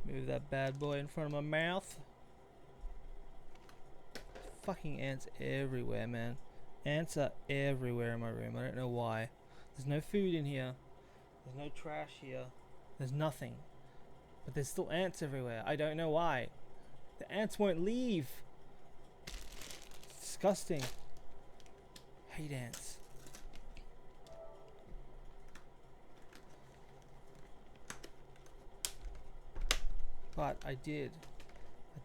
Move that bad boy in front of my mouth. Fucking ants everywhere, man. Ants are everywhere in my room. I don't know why. There's no food in here. There's no trash here. There's nothing. But there's still ants everywhere. I don't know why. The ants won't leave. It's disgusting. Hate ants. But I did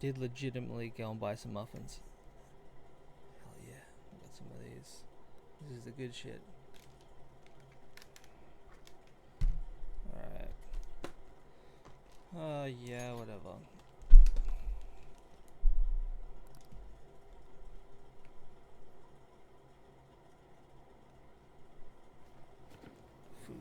legitimately go and buy some muffins. Hell yeah, I got some of these. This is the good shit. Alright. Yeah, whatever. Food.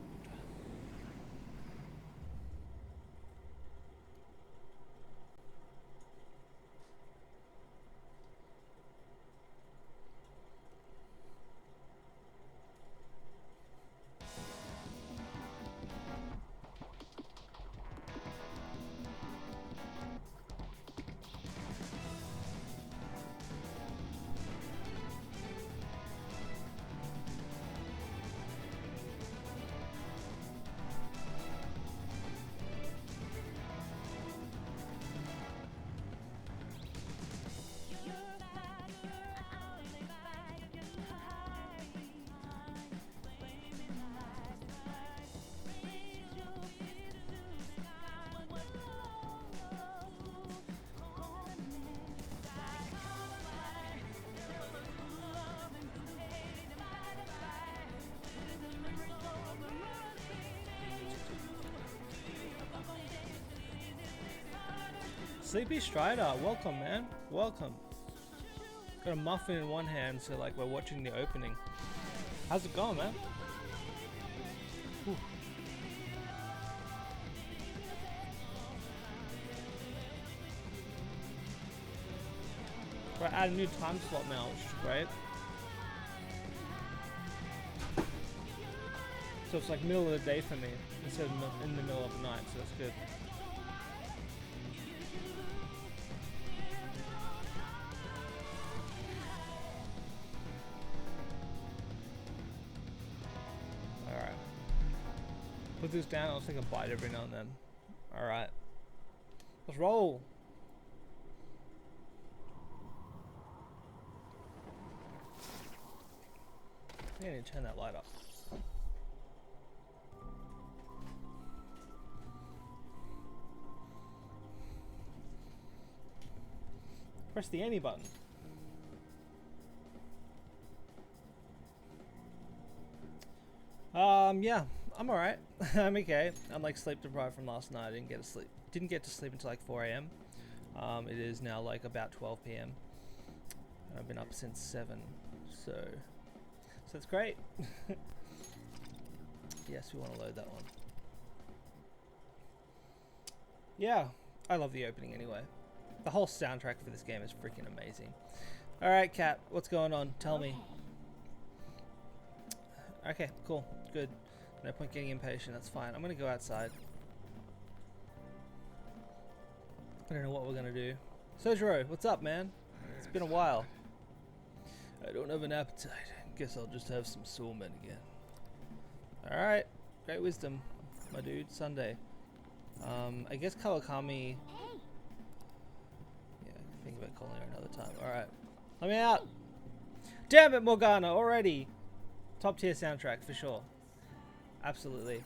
Sleepy Strider, welcome man, welcome. Got a muffin in one hand, so like we're watching the opening. How's it going, man? Whew. We're at a new time slot now, which is great. So it's like middle of the day for me, instead of in the middle of the night, so that's good. Put this down, I'll take a bite every now and then. Alright. Let's roll! I need to turn that light up. Press the Amy button. Yeah, I'm alright. I'm okay. I'm like sleep deprived from last night. I didn't get to sleep until like 4 a.m. It is now like about 12 p.m. I've been up since 7, so it's great. Yes, we want to load that one. Yeah, I love the opening anyway. The whole soundtrack for this game is freaking amazing. Alright, Kat, what's going on? Tell me. Okay, cool, good. No point getting impatient, that's fine. I'm gonna go outside. I don't know what we're gonna do. Sojiro, what's up, man? It's been a while. I don't have an appetite. Guess I'll just have some soulmen again. Alright, great wisdom, my dude. Sunday. I guess Kawakami... Yeah, I can think about calling her another time. Alright. Let me out! Damn it, Morgana, already! Top tier soundtrack, for sure. Absolutely.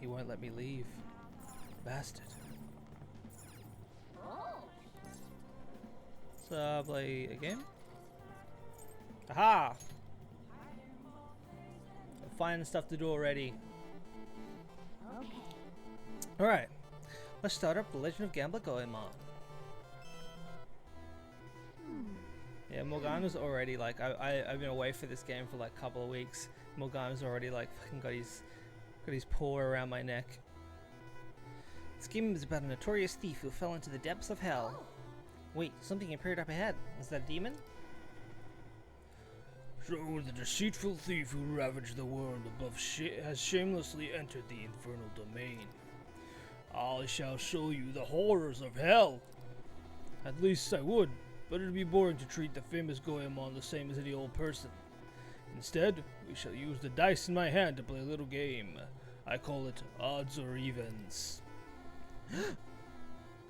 He won't let me leave. Bastard. So, play a game? Aha! Finding stuff to do already. Alright. Let's start up The Legend of Gambler Goemon. Yeah, Morgana's already like, I've been away for this game for like a couple of weeks. Morgana's already like fucking got his paw around my neck. This game is about a notorious thief who fell into the depths of hell. Wait, something appeared up ahead. Is that a demon? So the deceitful thief who ravaged the world above has shamelessly entered the infernal domain. I shall show you the horrors of hell. At least I would, but it'd be boring to treat the famous Goemon the same as any old person. Instead, we shall use the dice in my hand to play a little game. I call it odds or evens.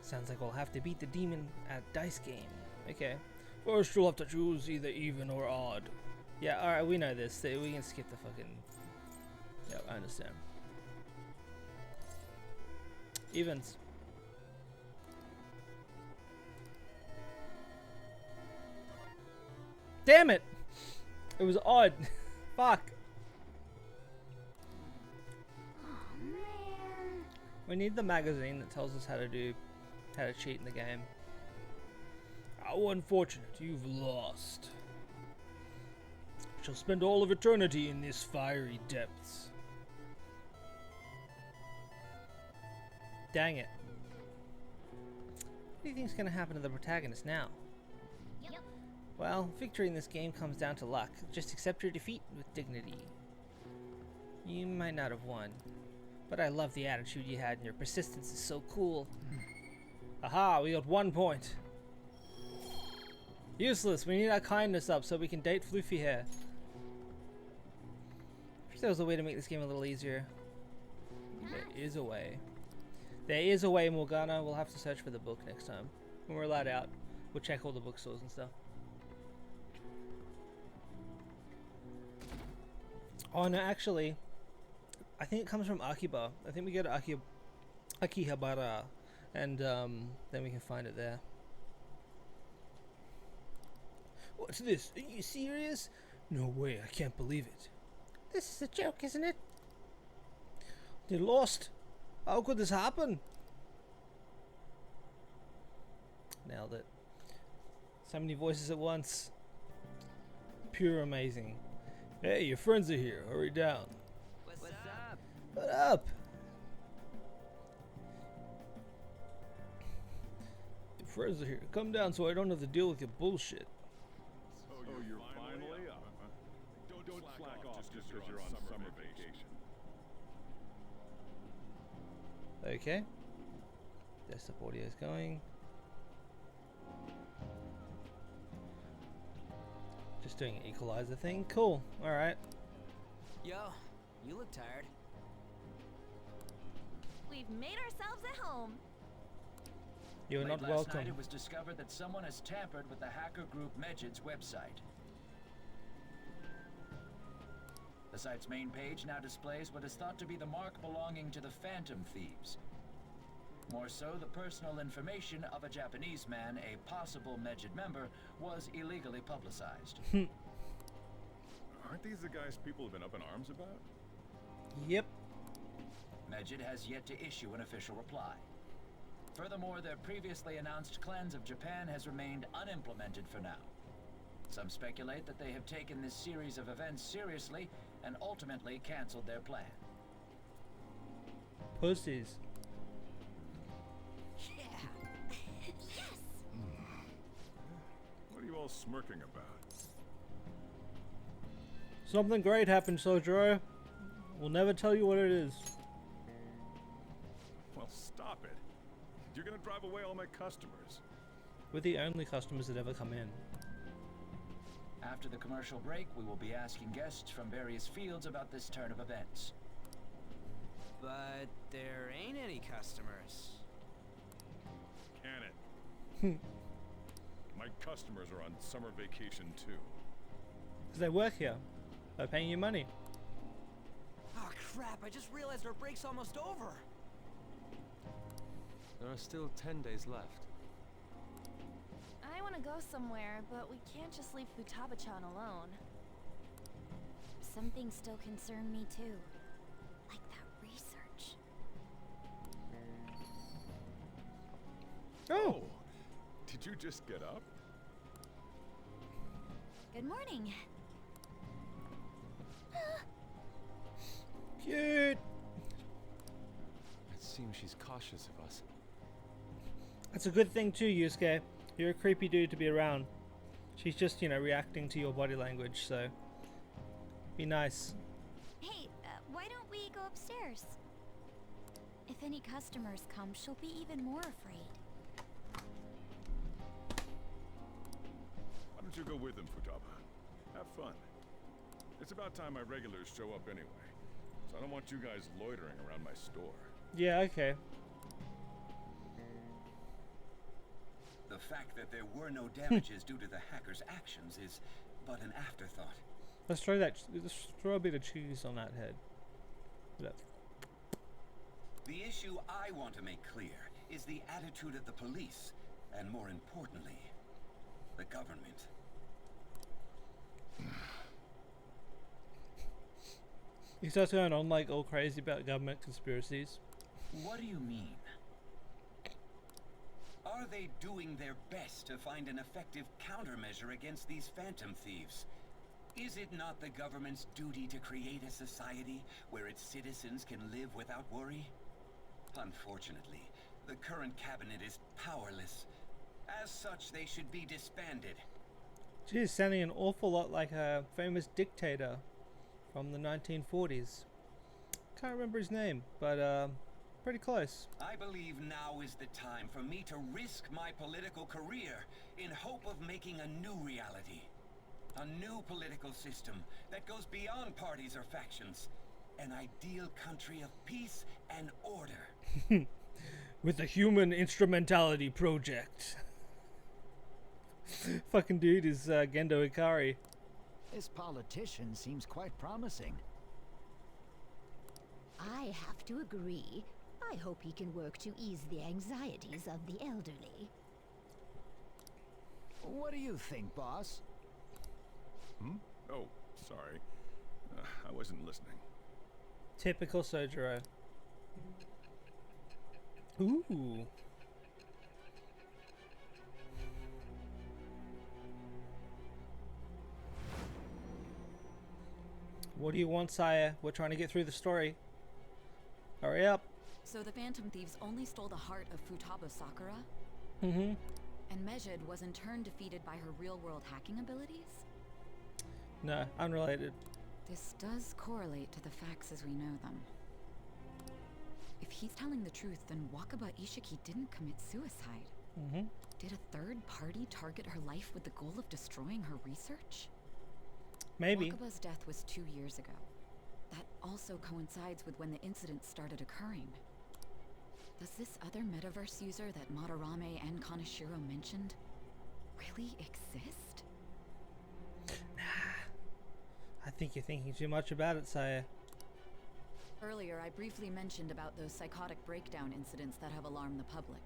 Sounds like we'll have to beat the demon at dice game. Okay. First, you'll have to choose either even or odd. Yeah, alright, we know this. We can skip the fucking... Yeah, I understand. Evens. Damn it! It was odd. Fuck. Oh man. We need the magazine that tells us how to cheat in the game. How unfortunate, you've lost. Shall spend all of eternity in this fiery depths. Dang it. What do you think's gonna happen to the protagonist now? Yep. Well, victory in this game comes down to luck. Just accept your defeat with dignity. You might not have won, but I love the attitude you had and your persistence is so cool. Aha, we got 1 point. Useless, we need our kindness up so we can date Floofy Hair. I wish there was a way to make this game a little easier. There is a way. There is a way, Morgana. We'll have to search for the book next time. When we're allowed out, we'll check all the bookstores and stuff. Oh no, actually, I think it comes from Akiba. I think we go to Akihabara, and then we can find it there. What's this? Are you serious? No way, I can't believe it. This is a joke, isn't it? They lost. How could this happen? Nailed it. So many voices at once. Pure amazing. Hey, your friends are here. Hurry down. What's up? What up? Your friends are here. Come down so I don't have to deal with your bullshit. Oh, you're finally up. Don't slack off just because you're on summer vacation. Okay. Desktop audio is going. Just doing an equalizer thing. Cool. Alright. Yo, you look tired. We've made ourselves at home. You're Late not last welcome. night, it was discovered that someone has tampered with the hacker group Medjid's website. The site's main page now displays what is thought to be the mark belonging to the Phantom Thieves. More so, the personal information of a Japanese man, a possible Medjid member, was illegally publicized. Aren't these the guys people have been up in arms about? Yep. Medjid has yet to issue an official reply. Furthermore, their previously announced cleanse of Japan has remained unimplemented for now. Some speculate that they have taken this series of events seriously and ultimately canceled their plan. Pussies. What are you all smirking about? Something great happened, Sojiro. We'll never tell you what it is. Well, stop it. You're gonna drive away all my customers. We're the only customers that ever come in. After the commercial break, we will be asking guests from various fields about this turn of events. But there ain't any customers. Can it? My customers are on summer vacation too. Because they work here. They're paying you money. Oh crap, I just realized our break's almost over. There are still 10 days left. I want to go somewhere, but we can't just leave Futaba-chan alone. Some things still concern me too. Like that research. Oh! Did you just get up? Good morning. Cute! It seems she's cautious of us. That's a good thing too, Yusuke. You're a creepy dude to be around. She's just, you know, reacting to your body language, so Be nice. Hey, why don't we go upstairs? If any customers come, she'll be even more afraid. Why don't you go with them, Futaba? Have fun. It's about time my regulars show up anyway, so I don't want you guys loitering around my store. Yeah, okay. The fact that there were no damages due to the hacker's actions is but an afterthought. Let's throw a bit of cheese on that head. Look. The issue I want to make clear is the attitude of the police, and more importantly, the government. He starts going on like all crazy about government conspiracies. What do you mean? Are they doing their best to find an effective countermeasure against these phantom thieves? Is it not the government's duty to create a society where its citizens can live without worry? Unfortunately, the current cabinet is powerless. As such, they should be disbanded. She's sounding an awful lot like a famous dictator from the 1940s. Can't remember his name, but pretty close. I believe now is the time for me to risk my political career in hope of making a new reality. A new political system that goes beyond parties or factions. An ideal country of peace and order. With the Human Instrumentality Project. Fucking dude is Gendo Ikari. This politician seems quite promising. I have to agree. I hope he can work to ease the anxieties of the elderly. What do you think, boss? Oh, sorry. I wasn't listening. Typical Sojiro. Ooh. What do you want, sire? We're trying to get through the story. Hurry up. So the Phantom Thieves only stole the heart of Futaba Sakura? Mm-hmm. And Mejid was in turn defeated by her real-world hacking abilities? No, unrelated. This does correlate to the facts as we know them. If he's telling the truth, then Wakaba Ishiki didn't commit suicide. Mm-hmm. Did a third party target her life with the goal of destroying her research? Maybe. Wakaba's death was 2 years ago. That also coincides with when the incident started occurring. Does this other metaverse user that Madarame and Kaneshiro mentioned really exist? I think you're thinking too much about it, sire. Earlier, I briefly mentioned about those psychotic breakdown incidents that have alarmed the public.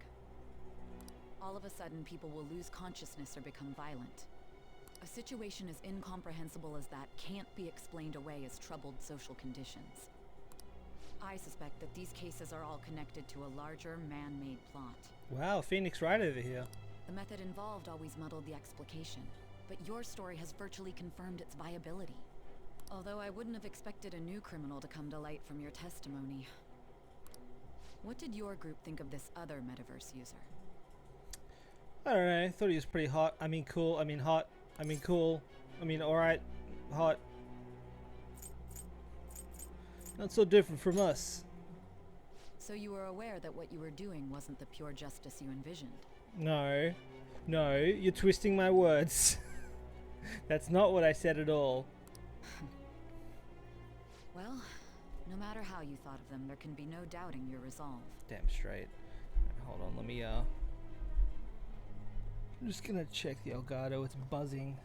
All of a sudden, people will lose consciousness or become violent. A situation as incomprehensible as that can't be explained away as troubled social conditions. I suspect that these cases are all connected to a larger man-made plot. Wow, Phoenix Wright over here. The method involved always muddled the explication, but your story has virtually confirmed its viability. Although I wouldn't have expected a new criminal to come to light from your testimony. What did your group think of this other metaverse user? I don't know, I thought he was pretty hot. I mean cool, I mean hot. I mean cool. I mean alright. Hot. Not so different from us. So you were aware that what you were doing wasn't the pure justice you envisioned? No. No, you're twisting my words. That's not what I said at all. Well, no matter how you thought of them, there can be no doubting your resolve. Damn straight. Right, hold on, let me I'm just gonna check the Elgato. It's buzzing.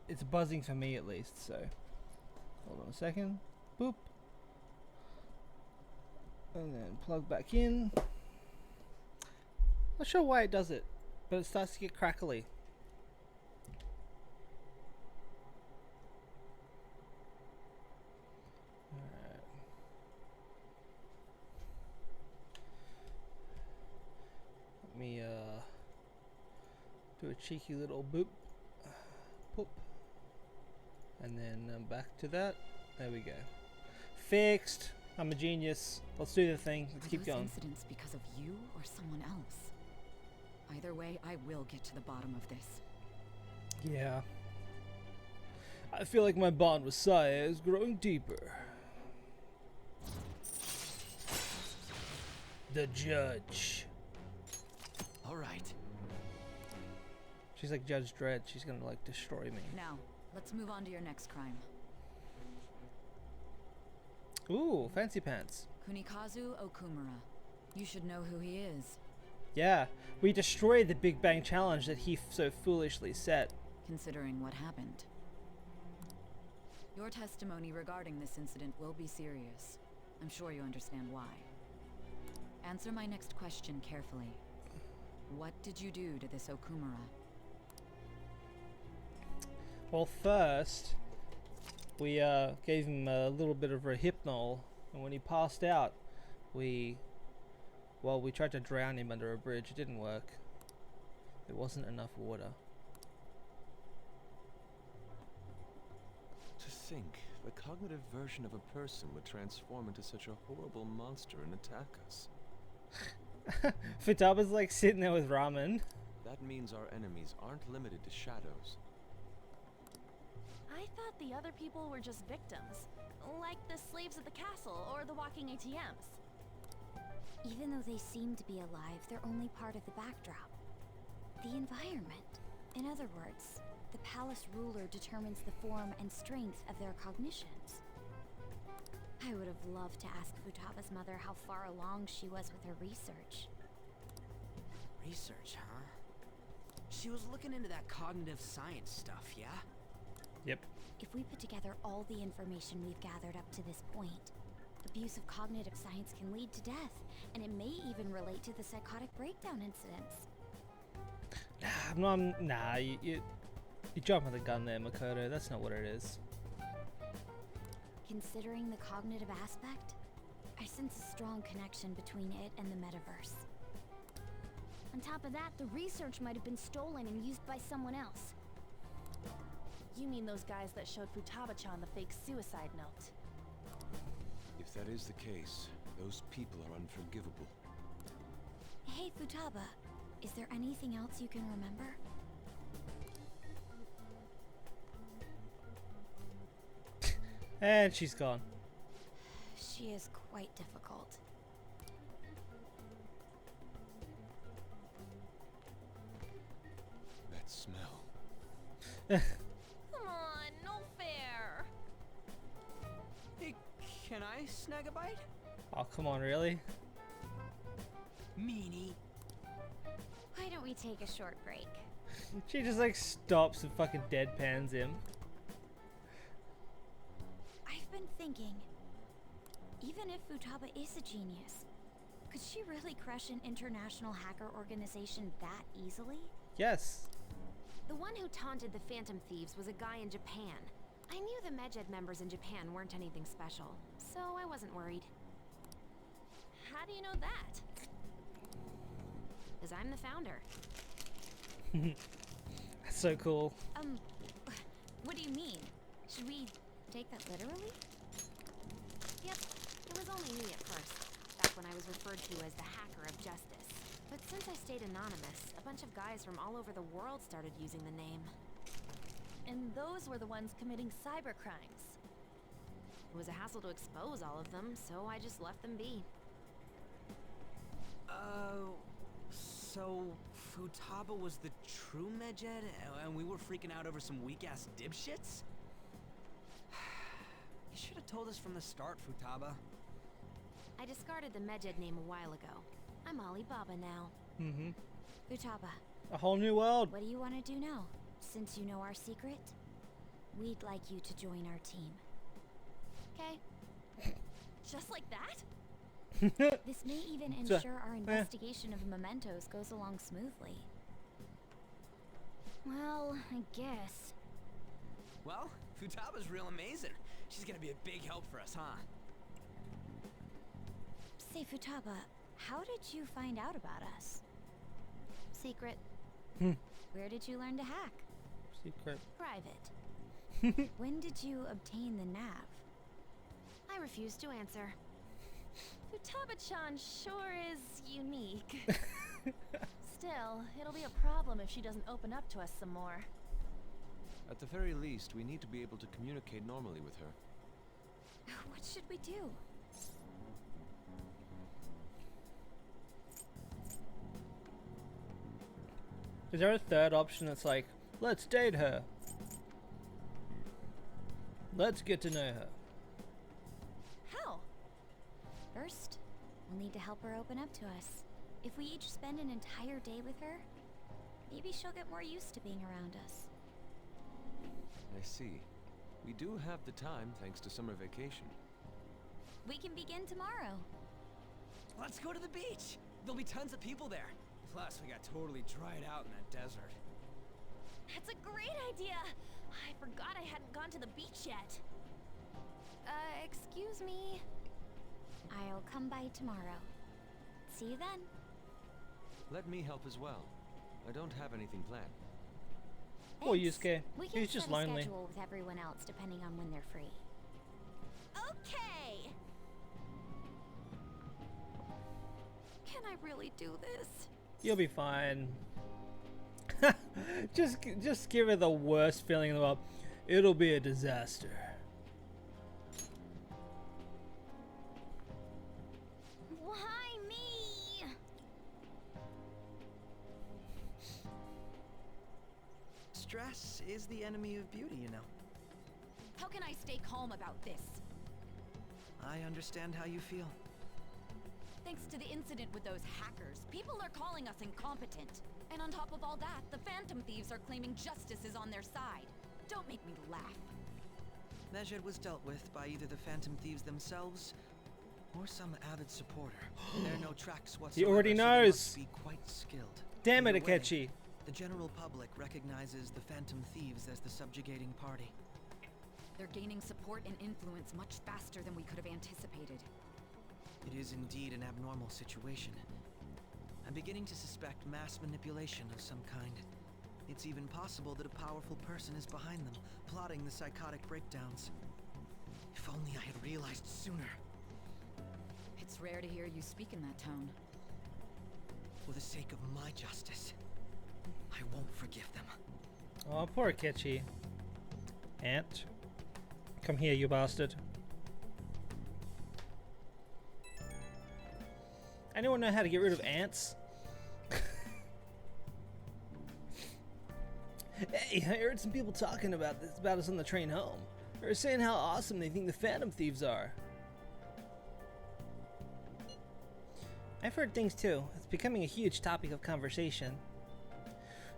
It's buzzing for me at least, so hold on a second. Boop. And then plug back in. Not sure why it does it, but it starts to get crackly. Alright. Let me do a cheeky little boop. Poop. And then back to that. There we go. Fixed. I'm a genius. Let's do the thing. Let's keep going. Incidents because of you or someone else? Either way, I will get to the bottom of this. Yeah. I feel like my bond with Saya is growing deeper. The judge. All right. She's like Judge Dredd. She's gonna like destroy me. Now, let's move on to your next crime. Ooh, fancy pants. Kunikazu Okumura. You should know who he is. Yeah, we destroyed the Big Bang Challenge that he so foolishly set. Considering what happened. Your testimony regarding this incident will be serious. I'm sure you understand why. Answer my next question carefully. What did you do to this Okumura? Well, first, we gave him a little bit of a hypnol, and when he passed out, we tried to drown him under a bridge. It didn't work. There wasn't enough water. To think, the cognitive version of a person would transform into such a horrible monster and attack us. Futaba's like sitting there with ramen. That means our enemies aren't limited to shadows. I thought the other people were just victims, like the slaves at the castle or the walking ATMs. Even though they seem to be alive, they're only part of the backdrop. The environment. In other words, the palace ruler determines the form and strength of their cognitions. I would have loved to ask Futaba's mother how far along she was with her research. Research, huh? She was looking into that cognitive science stuff, yeah? Yep. If we put together all the information we've gathered up to this point, abuse of cognitive science can lead to death, and it may even relate to the psychotic breakdown incidents. Nah, you jumping the gun there, Makoto. That's not what it is. Considering the cognitive aspect, I sense a strong connection between it and the metaverse. On top of that, the research might have been stolen and used by someone else. You mean those guys that showed Futaba-chan the fake suicide note? If that is the case, those people are unforgivable. Hey, Futaba, is there anything else you can remember? And she's gone. She is quite difficult. That smell. Come on, no fair. Hey, can I snag a bite? Oh, come on, really? Meanie. Why don't we take a short break? She just like stops and fucking deadpans him. I've been thinking, even if Futaba is a genius, could she really crush an international hacker organization that easily? Yes. The one who taunted the Phantom Thieves was a guy in Japan. I knew the Medjed members in Japan weren't anything special, so I wasn't worried. How do you know that? Because I'm the founder. That's so cool. What do you mean? Should we take that literally? Yep, it was only me at first, back when I was referred to as the Hacker of Justice. But since I stayed anonymous, a bunch of guys from all over the world started using the name. And those were the ones committing cybercrimes. It was a hassle to expose all of them, so I just left them be. So Futaba was the true Medjed, and we were freaking out over some weak-ass dipshits? You should have told us from the start, Futaba. I discarded the Medjed name a while ago. I'm Alibaba now. Mm-hmm. Futaba, A whole new world. what do you want to do now? Since you know our secret, we'd like you to join our team. Okay. Just like that? This may even ensure our investigation of mementos goes along smoothly. Well, I guess. Well, Futaba's real amazing. She's gonna be a big help for us, huh? Say, Futaba, how did you find out about us? Secret. Where did you learn to hack? Secret. Private. When did you obtain the nav? I refuse to answer. Futaba-chan sure is unique. Still, it'll be a problem if she doesn't open up to us some more. At the very least, we need to be able to communicate normally with her. What should we do? Is there a third option that's like, let's date her? Let's get to know her. How? First, we'll need to help her open up to us. If we each spend an entire day with her, maybe she'll get more used to being around us. I see. We do have the time thanks to summer vacation. We can begin tomorrow. Let's go to the beach. There'll be tons of people there. Plus, we got totally dried out in that desert. That's a great idea. I forgot I hadn't gone to the beach yet. Excuse me. I'll come by tomorrow. See you then. Let me help as well. I don't have anything planned. Oh, Yusuke. We can He's just set lonely. a schedule with everyone else depending on when they're free. Okay. Can I really do this? You'll be fine. just give her the worst feeling in the world. It'll be a disaster. Why me? Stress is the enemy of beauty, you know. How can I stay calm about this? I understand how you feel. Thanks to the incident with those hackers, people are calling us incompetent. And on top of all that, the Phantom Thieves are claiming justice is on their side. Don't make me laugh. Medjed was dealt with by either the Phantom Thieves themselves or some avid supporter. There are no tracks whatsoever. He already so knows. they must be quite skilled. Damn it, Either way, Akechi. The general public recognizes the Phantom Thieves as the subjugating party. They're gaining support and influence much faster than we could have anticipated. It is indeed an abnormal situation. I'm beginning to suspect mass manipulation of some kind. It's even possible that a powerful person is behind them, plotting the psychotic breakdowns. If only I had realized sooner. It's rare to hear you speak in that tone. For the sake of my justice, I won't forgive them. Oh, poor Akechi. Ant. Come here, you bastard. Anyone know how to get rid of ants? Hey, I heard some people talking about us on the train home. They were saying how awesome they think the Phantom Thieves are. I've heard things too. It's becoming a huge topic of conversation.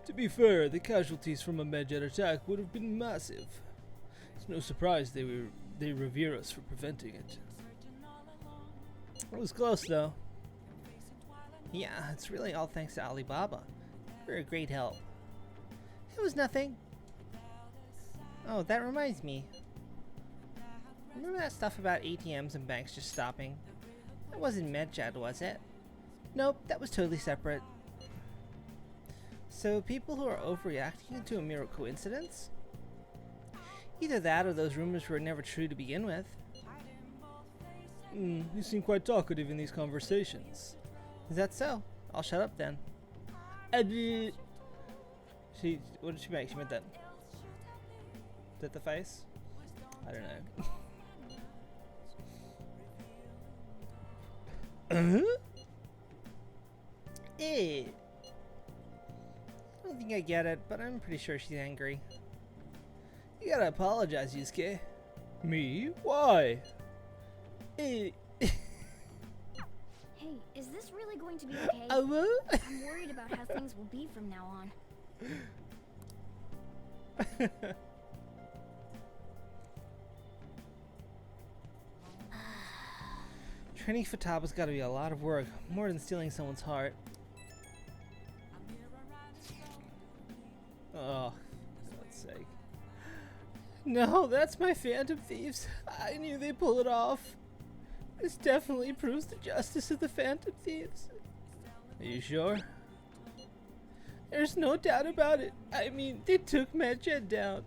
To be fair, the casualties from a Medjed attack would have been massive. It's no surprise they revere us for preventing it. It was close though. Yeah, it's really all thanks to Alibaba. You're a great help. It was nothing. Oh, that reminds me. Remember that stuff about ATMs and banks just stopping? That wasn't Medjed, was it? Nope, that was totally separate. So people who are overreacting to a mere coincidence? Either that or those rumors were never true to begin with. You seem quite talkative in these conversations. Is that so? I'll shut up then. What did she make? She made that. Is that the face? I don't know. Eh. I don't think I get it, but I'm pretty sure she's angry. You gotta apologize, Yusuke. Me? Why? Eh. Hey, is this really going to be okay? What? I'm worried about how things will be from now on. Training Futaba's gotta be a lot of work, more than stealing someone's heart. Oh, for God's sake. No, that's my Phantom Thieves. I knew they'd pull it off. This definitely proves the justice of the Phantom Thieves. Are you sure? There's no doubt about it. I mean, they took Medjed down.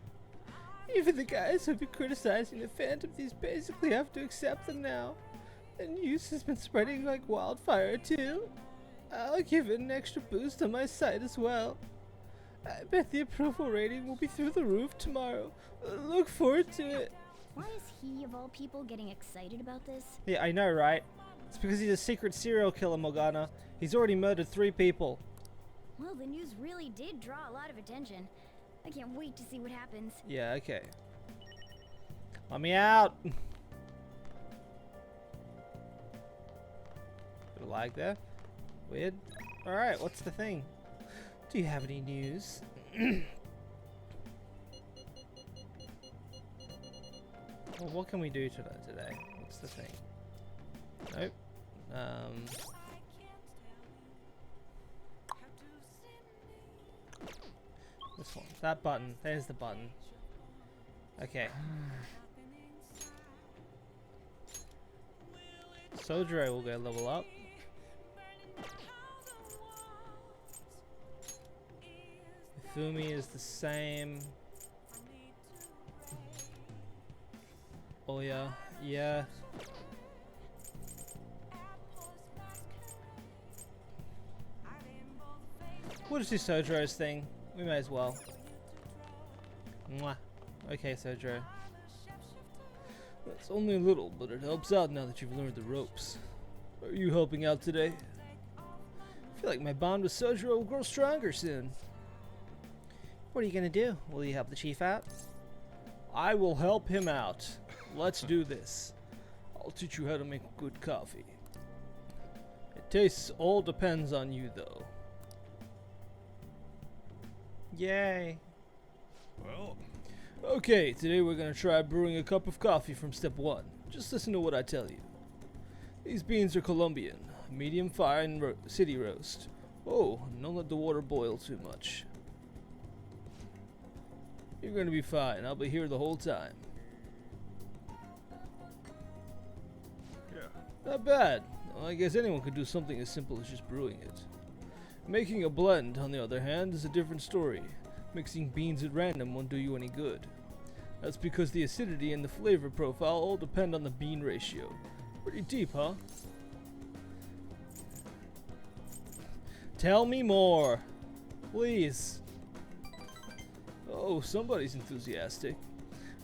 Even the guys who've been criticizing the Phantom Thieves basically have to accept them now. The news has been spreading like wildfire too. I'll give it an extra boost on my site as well. I bet the approval rating will be through the roof tomorrow. Look forward to it. Why is he, of all people, getting excited about this? Yeah, I know, right? It's because he's a secret serial killer, Morgana. He's already murdered 3 people. Well, the news really did draw a lot of attention. I can't wait to see what happens. Yeah, okay. Let me out! Bit of lag there. Weird. Alright, what's the thing? Do you have any news? Well, what can we do today? What's the thing? Nope. This one. That button. There's the button. Okay. Sojiro will go level up. Fumi is the same. Oh yeah, yeah. We'll just do Sojiro's thing. We may as well. Mwah. Okay, Sojiro. That's only a little, but it helps out now that you've learned the ropes. Are you helping out today? I feel like my bond with Sojiro will grow stronger soon. What are you gonna do? Will you help the chief out? I will help him out. Let's do this. I'll teach you how to make good coffee. It tastes all depends on you though. Yay. Well. Okay, today we're gonna try brewing a cup of coffee from step 1. Just listen to what I tell you. These beans are Colombian, medium fine city roast. Oh, and don't let the water boil too much. You're gonna be fine. I'll be here the whole time. Yeah. Not bad. Well, I guess anyone could do something as simple as just brewing it. Making a blend, on the other hand, is a different story. Mixing beans at random won't do you any good. That's because the acidity and the flavor profile all depend on the bean ratio. Pretty deep, huh? Tell me more, please. Oh, somebody's enthusiastic.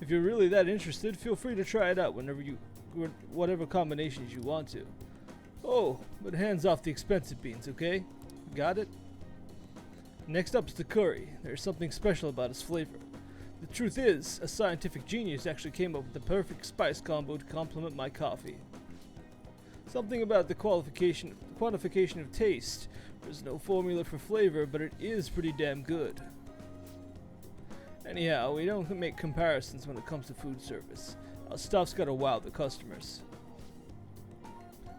If you're really that interested, feel free to try it out whatever combinations you want to. Oh, but hands off the expensive beans, okay? Got it? Next up's the curry. There's something special about its flavor. The truth is, a scientific genius actually came up with the perfect spice combo to complement my coffee. Something about the quantification of taste. There's no formula for flavor, but it is pretty damn good. Anyhow, we don't make comparisons when it comes to food service. Our stuff's gotta wow the customers.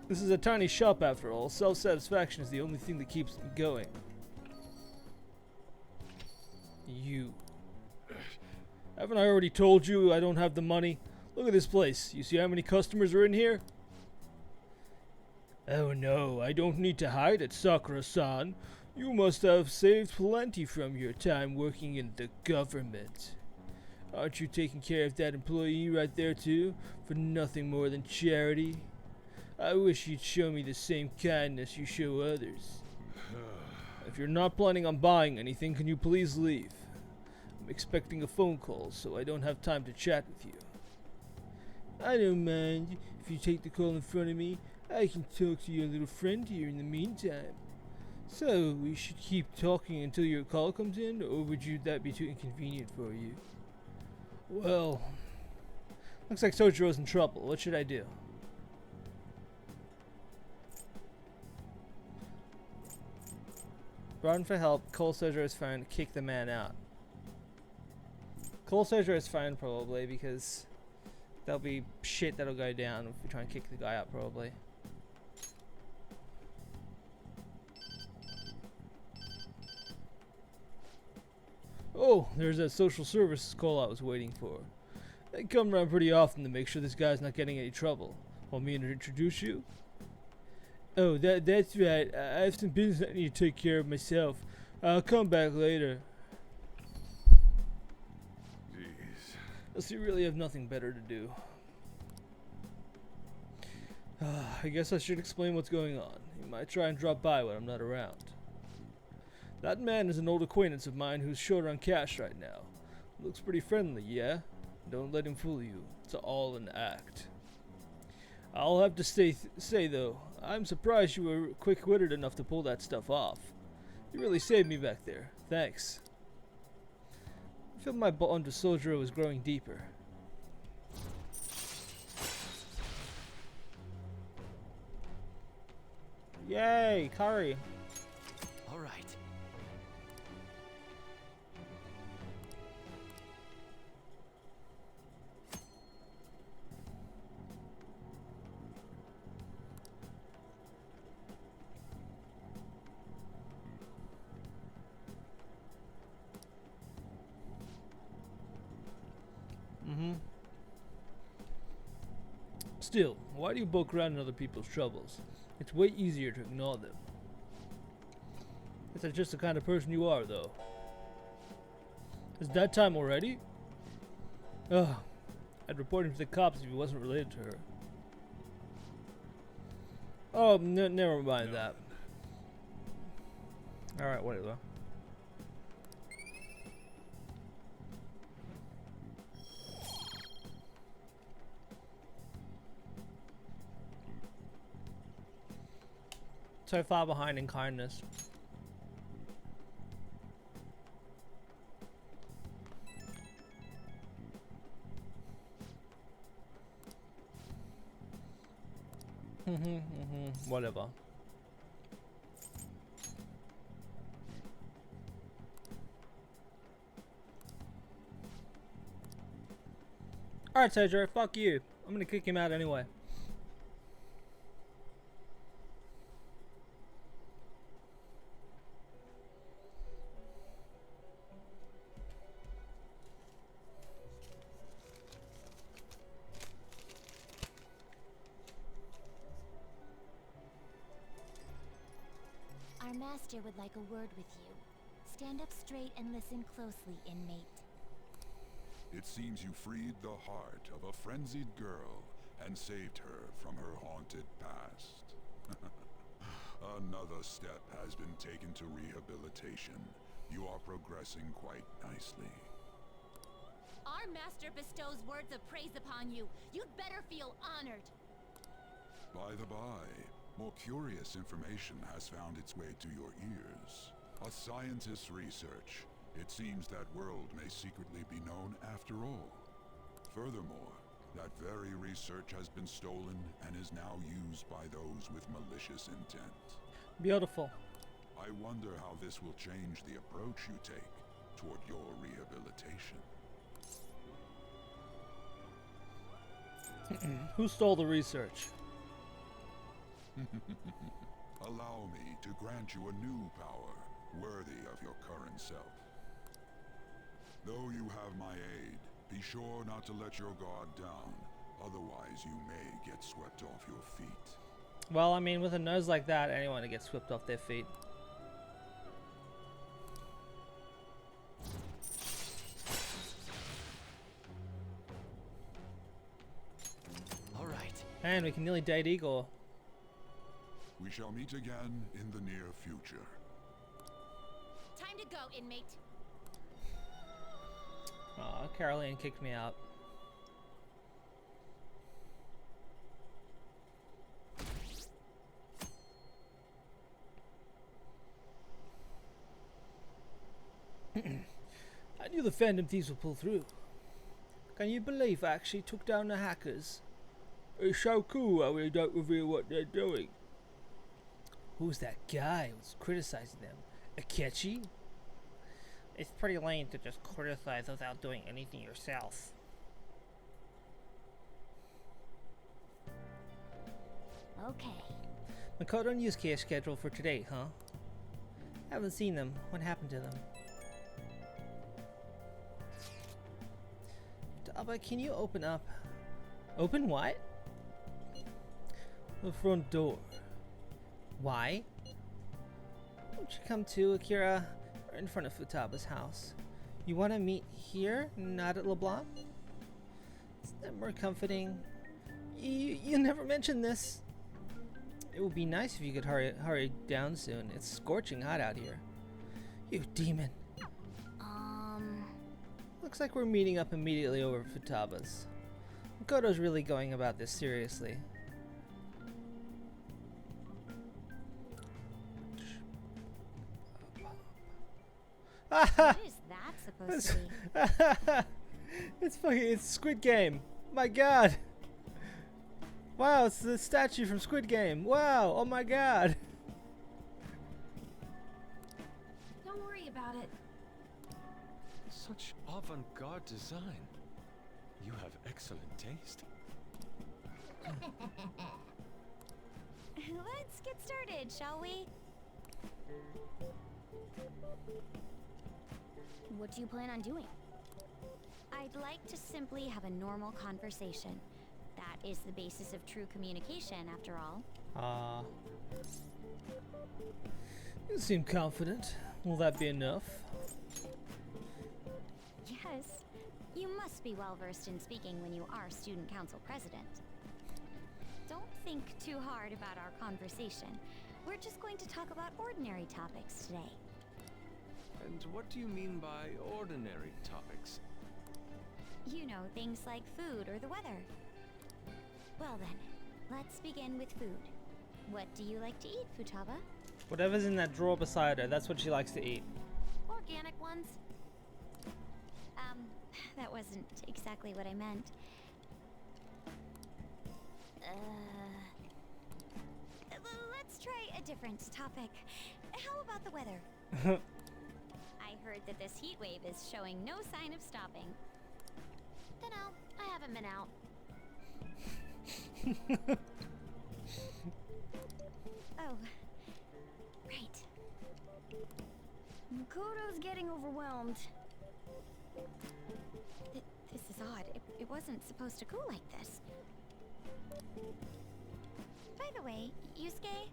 This is a tiny shop after all. Self-satisfaction is the only thing that keeps me going. You. Haven't I already told you I don't have the money? Look at this place. You see how many customers are in here? Oh no, I don't need to hide it, Sakura-san. You must have saved plenty from your time working in the government. Aren't you taking care of that employee right there too, for nothing more than charity? I wish you'd show me the same kindness you show others. If you're not planning on buying anything, can you please leave? I'm expecting a phone call, so I don't have time to chat with you. I don't mind. If you take the call in front of me, I can talk to your little friend here in the meantime. So, we should keep talking until your call comes in, or would that be too inconvenient for you? Well, looks like Sojiro's in trouble. What should I do? Run for help. Call Sojiro's phone. Kick the man out. Call Sojiro's phone probably, because there'll be shit that'll go down if we try and kick the guy out probably. Oh, there's that social services call I was waiting for. They come around pretty often to make sure this guy's not getting any trouble. Want me to introduce you? Oh, that's right. I have some business I need to take care of myself. I'll come back later. Jeez. So you really have nothing better to do. I guess I should explain what's going on. You might try and drop by when I'm not around. That man is an old acquaintance of mine who's short on cash right now. Looks pretty friendly, yeah? Don't let him fool you. It's all an act. I'll have to say though, I'm surprised you were quick-witted enough to pull that stuff off. You really saved me back there. Thanks. I felt my bond with Soldier was growing deeper. Yay, curry. All right. Still, why do you poke around in other people's troubles? It's way easier to ignore them. Guess that's just the kind of person you are, though. Is that time already? Ugh. I'd report him to the cops if he wasn't related to her. Oh, never mind that. Alright, whatever. So far behind in kindness. Whatever. Alright, Sergio, fuck you. I'm gonna kick him out anyway. Our master would like a word with you. Stand up straight and listen closely, inmate. It seems you freed the heart of a frenzied girl and saved her from her haunted past. Another step has been taken to rehabilitation. You are progressing quite nicely. Our master bestows words of praise upon you. You'd better feel honored. By the by, more curious information has found its way to your ears. A scientist's research. It seems that world may secretly be known after all. Furthermore, that very research has been stolen and is now used by those with malicious intent. Beautiful. I wonder how this will change the approach you take toward your rehabilitation. Who stole the research? Allow me to grant you a new power, worthy of your current self. Though you have my aid, be sure not to let your guard down, otherwise you may get swept off your feet. Well, I mean, with a nose like that, anyone would get swept off their feet. All right. And we can nearly date Igor. We shall meet again in the near future. Time to go, inmate. Aw, Caroline kicked me out. I knew the Phantom Thieves would pull through. Can you believe I actually took down the hackers? It's so cool how we don't reveal what they're doing. Who's that guy who's criticizing them? Akechi? It's pretty lame to just criticize without doing anything yourself. Okay. Makoto and Yusuke scheduled for today, huh? Haven't seen them. What happened to them? Daba, can you open up? Open what? The front door. Why? Won't you come to, Akira? We're in front of Futaba's house. You want to meet here, not at LeBlanc? Isn't that more comforting? You never mentioned this. It would be nice if you could hurry down soon. It's scorching hot out here. You demon. Looks like we're meeting up immediately over Futaba's. Makoto's really going about this seriously. What is that supposed to be? It's Squid Game. My god. Wow, it's the statue from Squid Game. Wow, oh my god. Don't worry about it. Such avant-garde design. You have excellent taste. Let's get started, shall we? What do you plan on doing? I'd like to simply have a normal conversation. That is the basis of true communication, after all. You seem confident. Will that be enough? Yes. You must be well versed in speaking when you are student council president. Don't think too hard about our conversation. We're just going to talk about ordinary topics today. And what do you mean by ordinary topics? You know, things like food or the weather. Well then, let's begin with food. What do you like to eat, Futaba? Whatever's in that drawer beside her, that's what she likes to eat. Organic ones. That wasn't exactly what I meant. Let's try a different topic. How about the weather? I heard that this heat wave is showing no sign of stopping. Dunno, I haven't been out. Oh, right. Makoto's getting overwhelmed. This is odd. It wasn't supposed to go like this. By the way, Yusuke,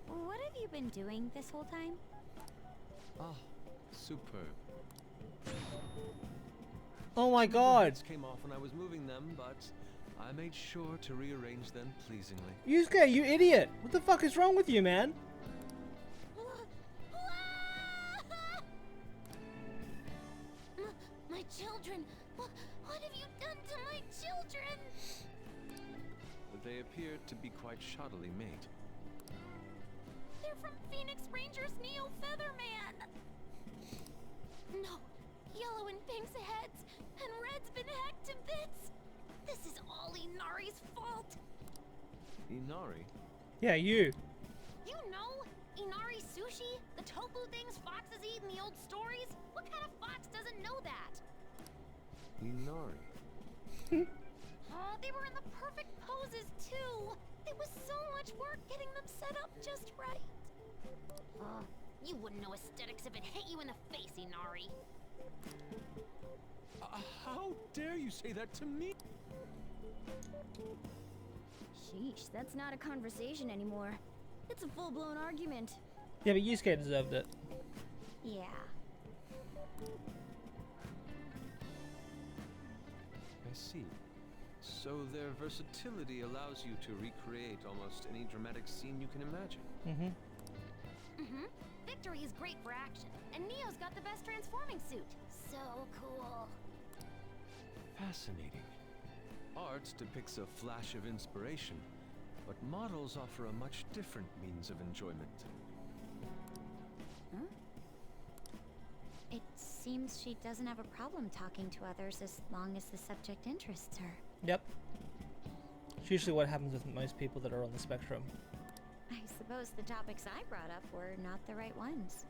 what have you been doing this whole time? Ah, superb. Oh my god! The came off when I was moving them, but I made sure to rearrange them pleasingly. Yusuke, you idiot! What the fuck is wrong with you, man? My children! What have you done to my children? They appear to be quite shoddily made. They're from Phoenix Rangers Neo Featherman! No, Yellow and Pink's heads, and Red's been hacked to bits! This is all Inari's fault! Inari? Yeah, you. You know, Inari sushi? The tofu things foxes eat in the old stories? What kind of fox doesn't know that? Inari. Oh, they were in the perfect poses, too! It was so much work getting them set up just right. You wouldn't know aesthetics if it hit you in the face, Inari. How dare you say that to me? Sheesh, that's not a conversation anymore. It's a full-blown argument. Yeah, but Yusuke deserved it. Yeah. I see. So their versatility allows you to recreate almost any dramatic scene you can imagine. Victory is great for action, and Neo's got the best transforming suit. So cool. Fascinating. Art depicts a flash of inspiration, but models offer a much different means of enjoyment. Huh? It seems she doesn't have a problem talking to others as long as the subject interests her. Yep. It's usually what happens with most people that are on the spectrum. I suppose the topics I brought up were not the right ones.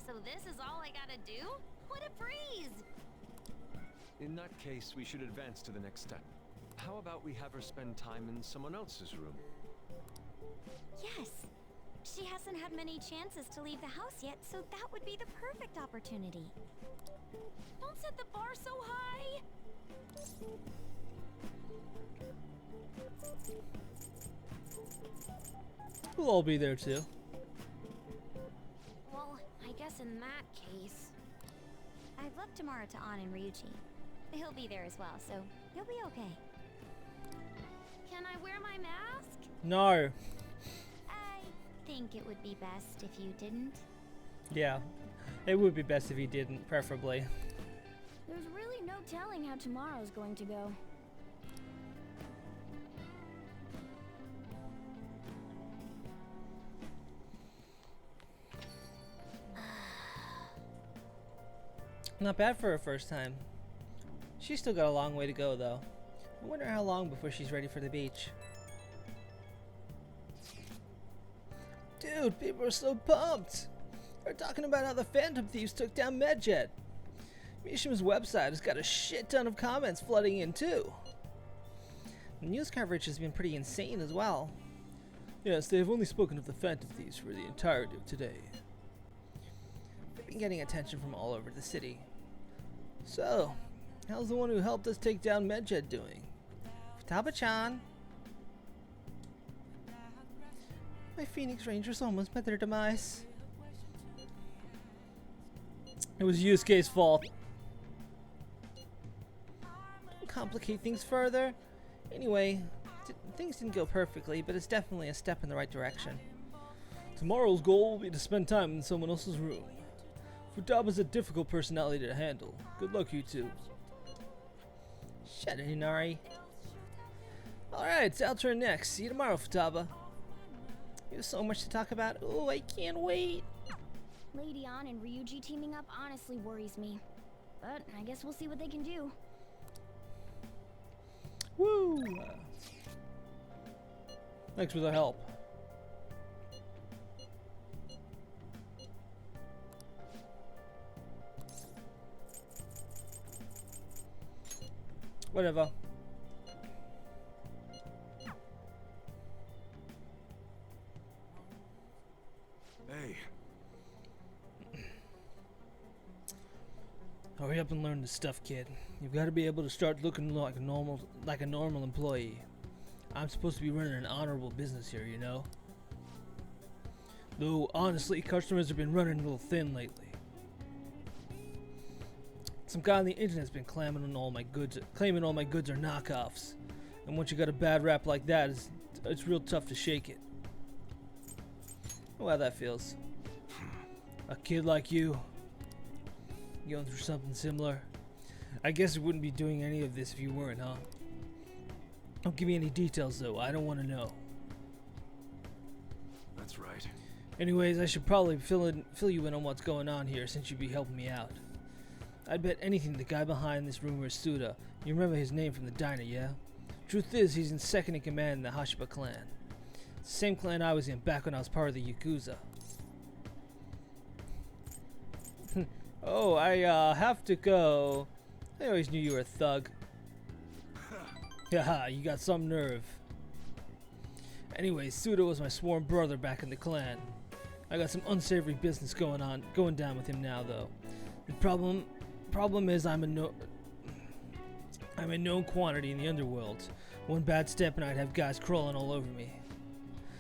So this is all I gotta do? What a breeze! In that case, we should advance to the next step. How about we have her spend time in someone else's room? Yes. She hasn't had many chances to leave the house yet, so that would be the perfect opportunity. Don't set the bar so high! We'll all be there too. Well, I guess in that case... I've left Tamara to An and Ryuji. He'll be there as well, so he'll be okay. Can I wear my mask? No. I think it would be best if you didn't. Yeah, it would be best if he didn't, preferably. There's really no telling how tomorrow's going to go. Not bad for her first time. She's still got a long way to go, though. I wonder how long before she's ready for the beach. Dude, people are so pumped! They're talking about how the Phantom Thieves took down Medjet. Misham's website has got a shit ton of comments flooding in, too. The news coverage has been pretty insane as well. Yes, they have only spoken of the Phantom Thieves for the entirety of today. They've been getting attention from all over the city. So, how's the one who helped us take down Medjet doing? Futaba-chan! My Phoenix Rangers almost met their demise. It was Yusuke's fault. Don't complicate things further. Anyway, things didn't go perfectly, but it's definitely a step in the right direction. Tomorrow's goal will be to spend time in someone else's room. Futaba's a difficult personality to handle. Good luck, you two. Shut it, Inari. Alright, it's our turn next. See you tomorrow, Futaba. You have so much to talk about. Oh, I can't wait. Lady Ann and Ryuji teaming up honestly worries me. But I guess we'll see what they can do. Woo! Thanks for the help. Whatever. Hey. Hurry up and learn the stuff, kid. You've got to be able to start looking like a normal employee. I'm supposed to be running an honorable business here, you know? Though, honestly, customers have been running a little thin lately. Some guy on the internet's been claiming all my goods are knockoffs. And once you got a bad rap like that, it's real tough to shake it. Oh, how that feels. A kid like you, going through something similar. I guess you wouldn't be doing any of this if you weren't, huh? Don't give me any details, though. I don't want to know. That's right. Anyways, I should probably fill you in on what's going on here, since you'd be helping me out. I'd bet anything the guy behind this rumor is Suda. You remember his name from the diner, yeah? Truth is, he's in second in command in the Hashiba clan. It's the same clan I was in back when I was part of the Yakuza. Oh, I have to go. I always knew you were a thug. Haha, you got some nerve. Anyway, Suda was my sworn brother back in the clan. I got some unsavory business going down with him now, though. The problem is I'm a known quantity in the underworld. One bad step and I'd have guys crawling all over me.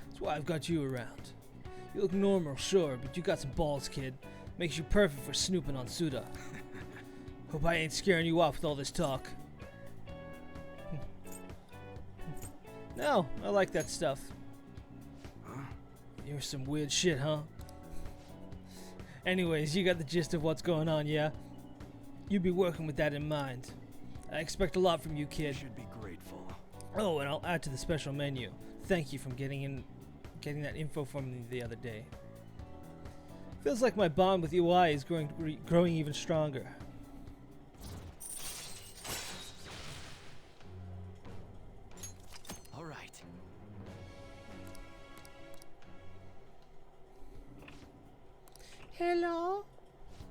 That's why I've got you around. You look normal, sure, but you got some balls, kid. Makes you perfect for snooping on Suda. Hope I ain't scaring you off with all this talk. No, I like that stuff. Huh? You're some weird shit, huh? Anyways, you got the gist of what's going on, yeah? You be working with that in mind. I expect a lot from you, kid. You should be grateful. Oh, and I'll add to the special menu. Thank you for getting that info from me the other day. Feels like my bond with UI is growing even stronger. All right. Hello?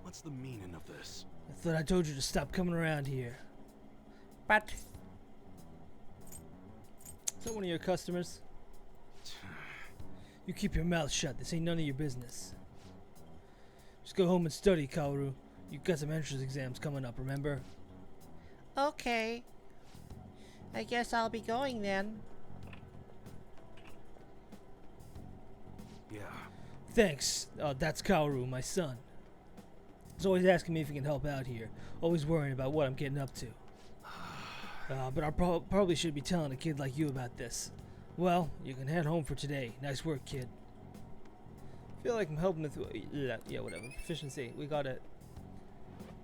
What's the meaning of this? I thought I told you to stop coming around here. But is that one of your customers? You keep your mouth shut. This ain't none of your business. Just go home and study, Kaoru. You've got some entrance exams coming up, remember? Okay. I guess I'll be going then. Yeah. Thanks. That's Kaoru, my son. He's always asking me if he can help out here. Always worrying about what I'm getting up to. But I probably should be telling a kid like you about this. Well, you can head home for today. Nice work, kid. Feel like I'm helping with yeah, whatever. Proficiency, we got it.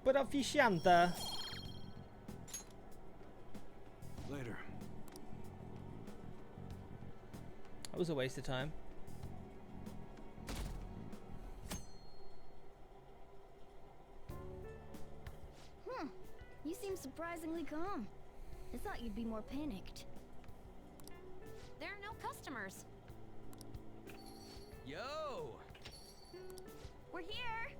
Proficiente. Later. That was a waste of time. You seem surprisingly calm. I thought you'd be more panicked. There are no customers. Yo! We're here.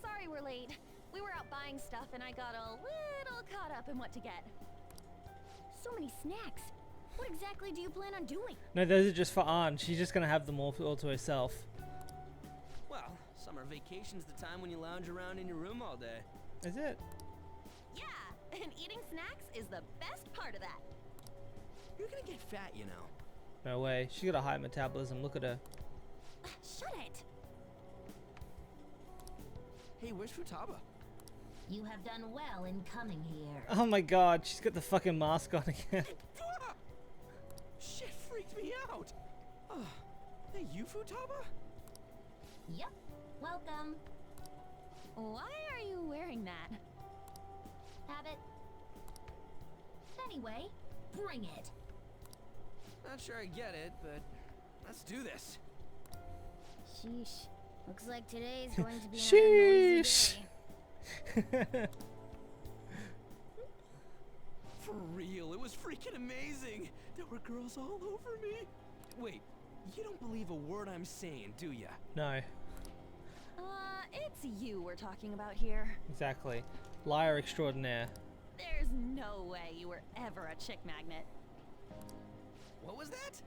Sorry we're late. We were out buying stuff and I got a little caught up in what to get. So many snacks. What exactly do you plan on doing? No, those are just for Ann. She's just gonna have them all to herself. Well, summer vacation's the time when you lounge around in your room all day. Is it? Yeah, and eating snacks is the best part of that. You're gonna get fat, you know. No way. She's got a high metabolism. Look at her. Shut it. Hey, where's Futaba? You have done well in coming here. Oh my god, she's got the fucking mask on again. Shit freaked me out. Hey, you Futaba? Yep. Welcome. Why are you wearing that? Habit. Anyway, bring it. Not sure I get it, but let's do this. Sheesh. Looks like today's going to be another noisy day. For real, it was freaking amazing. There were girls all over me. Wait, you don't believe a word I'm saying, do ya? No. It's you we're talking about here. Exactly. Liar extraordinaire. There's no way you were ever a chick magnet. What was that?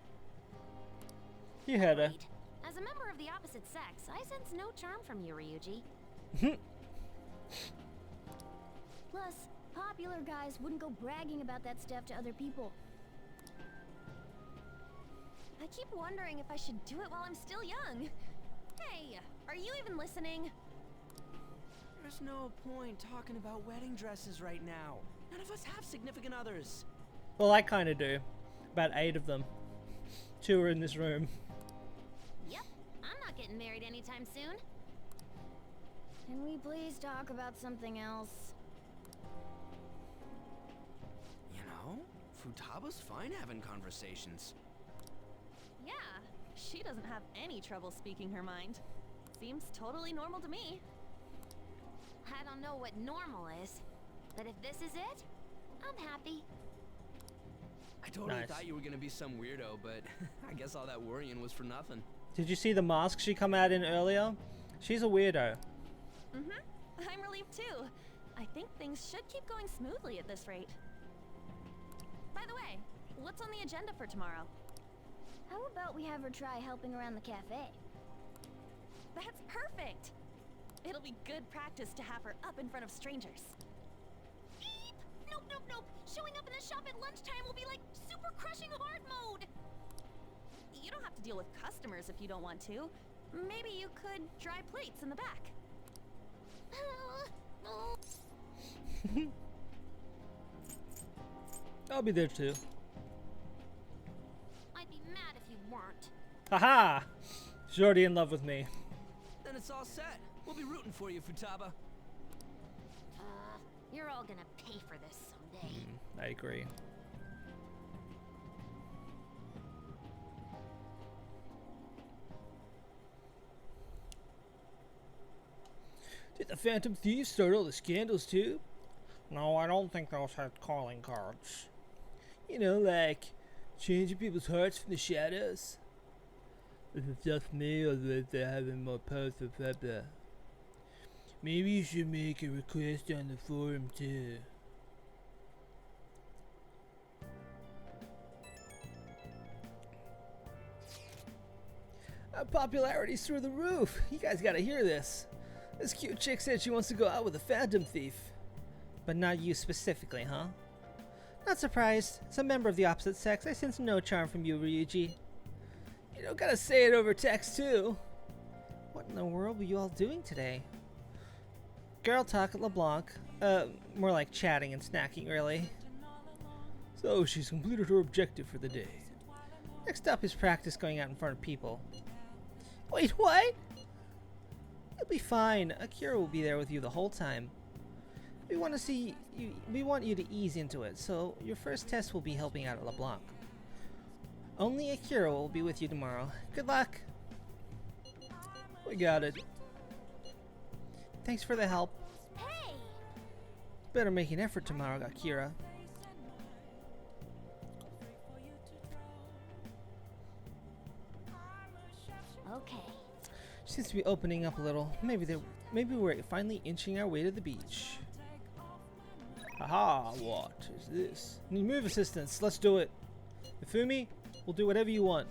You heard her. Wait, as a member of the opposite sex, I sense no charm from you, Ryuji. Plus, popular guys wouldn't go bragging about that stuff to other people. I keep wondering if I should do it while I'm still young. Hey, are you even listening? There's no point talking about wedding dresses right now. None of us have significant others. Well, I kind of do. About 8 of them. 2 are in this room. Yep, I'm not getting married anytime soon. Can we please talk about something else? You know, Futaba's fine having conversations. Yeah, she doesn't have any trouble speaking her mind. Seems totally normal to me. I don't know what normal is, but if this is it, I'm happy. I totally Nice. thought you were gonna be some weirdo, but I guess all that worrying was for nothing. Did you see the mask she come out in earlier? She's a weirdo. I'm relieved too. I think things should keep going smoothly at this rate. By the way, what's on the agenda for tomorrow? How about we have her try helping around the cafe? That's perfect! It'll be good practice to have her up in front of strangers. Beep! Nope, nope, nope! Showing up in the shop at lunchtime will be like super crushing hard mode! You don't have to deal with customers if you don't want to. Maybe you could dry plates in the back. I'll be there too. I'd be mad if you weren't. Haha! She's already in love with me. Then it's all set. We'll be rooting for you, Futaba. You're all gonna pay for this someday. I agree. Did the Phantom Thieves start all the scandals too? No, I don't think those had calling cards. You know, like changing people's hearts from the shadows. If it's just me or if they're having more powerful blah. Maybe you should make a request on the forum too. Our popularity's through the roof. You guys gotta hear this. This cute chick said she wants to go out with a Phantom Thief. But not you specifically, huh? Not surprised. As a member of the opposite sex, I sense no charm from you, Ryuji. You don't gotta say it over text, too. What in the world were you all doing today? Girl talk at LeBlanc. More like chatting and snacking, really. So she's completed her objective for the day. Next up is practice going out in front of people. Wait, what? You'll be fine. Akira will be there with you the whole time. We want you to ease into it, so your first test will be helping out at LeBlanc. Only Akira will be with you tomorrow. Good luck. We got it. Thanks for the help. Hey! Better make an effort tomorrow, Akira. Okay. Seems to be opening up a little. Maybe we're finally inching our way to the beach. Haha, what is this? Need move assistance. Let's do it. Ifumi, we'll do whatever you want.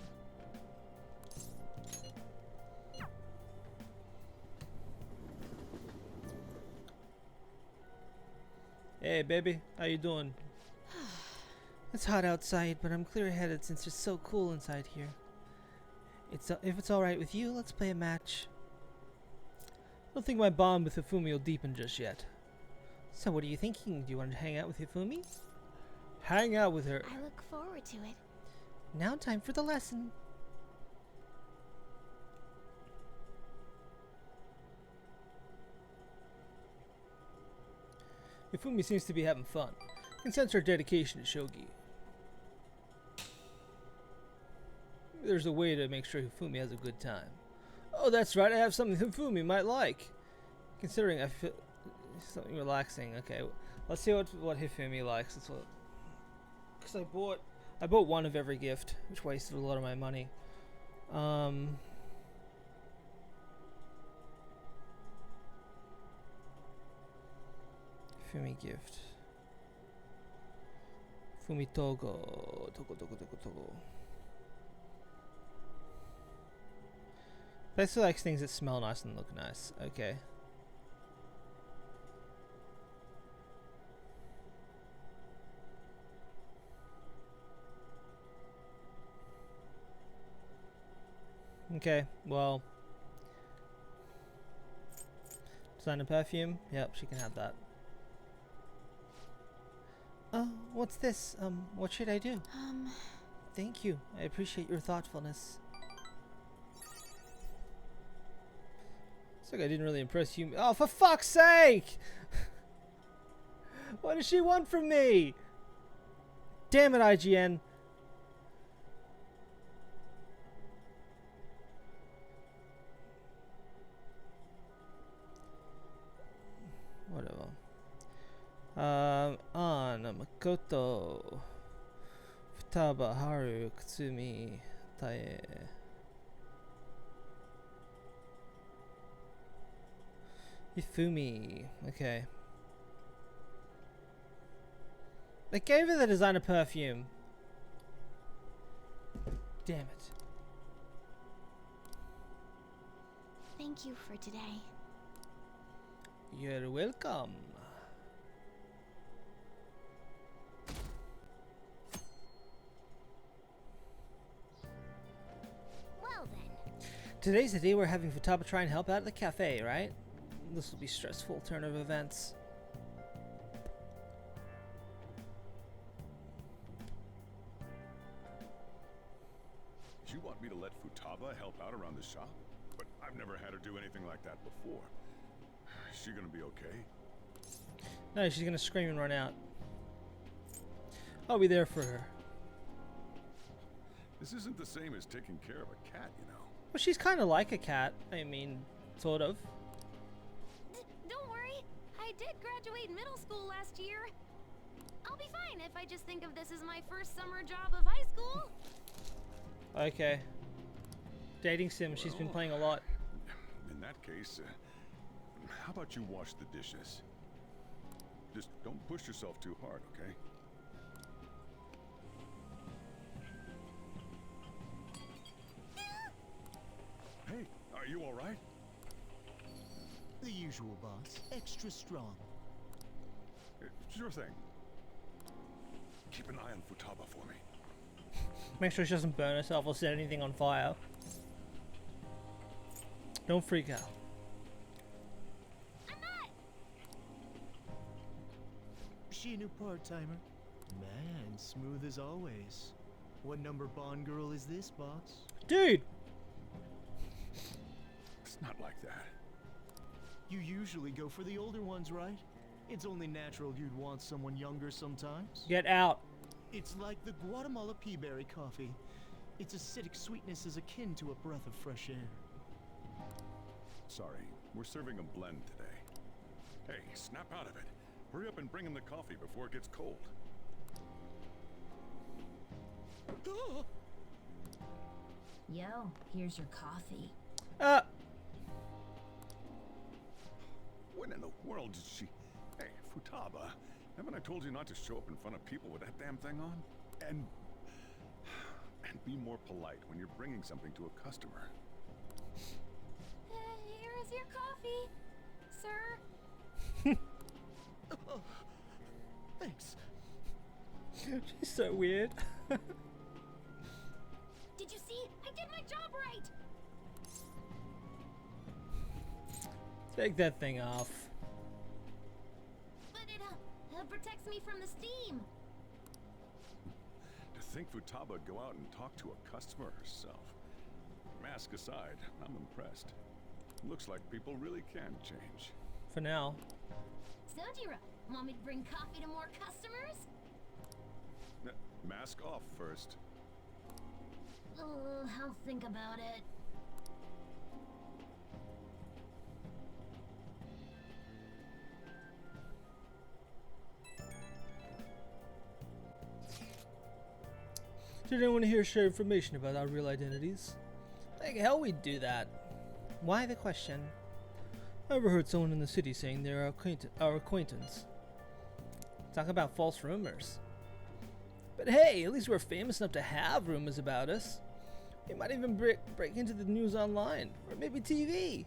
Hey baby, how you doing? It's hot outside, but I'm clear-headed since it's so cool inside here. If it's alright with you, let's play a match. I don't think my bond with Hifumi will deepen just yet. So what are you thinking? Do you want to hang out with Hifumi? Hang out with her. I look forward to it. Now time for the lesson. Hifumi seems to be having fun. You can sense her dedication to shogi. There's a way to make sure Hifumi has a good time. Oh, that's right. I have something Hifumi might like. Considering I feel something relaxing. Okay, let's see what Hifumi likes. That's what. Because I bought one of every gift, which wasted a lot of my money. Hifumi gift. Hifumi Togo. Togo. Basically likes things that smell nice and look nice. Okay. Okay, well. Design a perfume? Yep, she can have that. Oh, what's this? What should I do? Thank you. I appreciate your thoughtfulness. Looks like I didn't really impress you. Oh, for fuck's sake! What does she want from me? Damn it, IGN. Whatever. Makoto. Futaba, Haru, Katsumi, Tae. Hifumi. Okay. They gave her the designer perfume. Damn it. Thank you for today. You're welcome. Well then. Today's the day we're having Futaba try and help out at the cafe, right? This will be stressful turn of events. You want me to let Futaba help out around the shop? But I've never had her do anything like that before. Is she gonna be okay? No, she's gonna scream and run out. I'll be there for her. This isn't the same as taking care of a cat, you know. Well, she's kind of like a cat. I mean, sort of. Don't worry, I did graduate middle school last year. I'll be fine if I just think of this as my first summer job of high school. Okay. Dating sim, she's been playing a lot. In that case, how about you wash the dishes? Just don't push yourself too hard, okay? Hey, are you all right? The usual, boss. Extra strong. Sure thing. Keep an eye on Futaba for me. Make sure she doesn't burn herself or set anything on fire. Don't freak out. She a new part-timer? Man, smooth as always. What number Bond girl is this, boss? Dude! It's not like that. You usually go for the older ones, right? It's only natural you'd want someone younger sometimes. Get out. It's like the Guatemala peaberry coffee. Its acidic sweetness is akin to a breath of fresh air. Sorry, we're serving a blend today. Hey, snap out of it. Hurry up and bring him the coffee before it gets cold. Yo, here's your coffee. When in the world did she... Hey, Futaba, haven't I told you not to show up in front of people with that damn thing on? And be more polite when you're bringing something to a customer. Here is your coffee, sir. Thanks. She's so weird. Did you see? I did my job right. Take that thing off. But it protects me from the steam. To think Futaba would go out and talk to a customer herself. Mask aside, I'm impressed. Looks like people really can change. For now. Sojiro, want me to bring coffee to more customers? Mask off first. I'll think about it. Did anyone here share information about our real identities? Like hell we'd do that. Why the question? I overheard someone in the city saying they're our acquaintance. Talk about false rumors. But hey, at least we're famous enough to have rumors about us. We might even break into the news online, or maybe TV.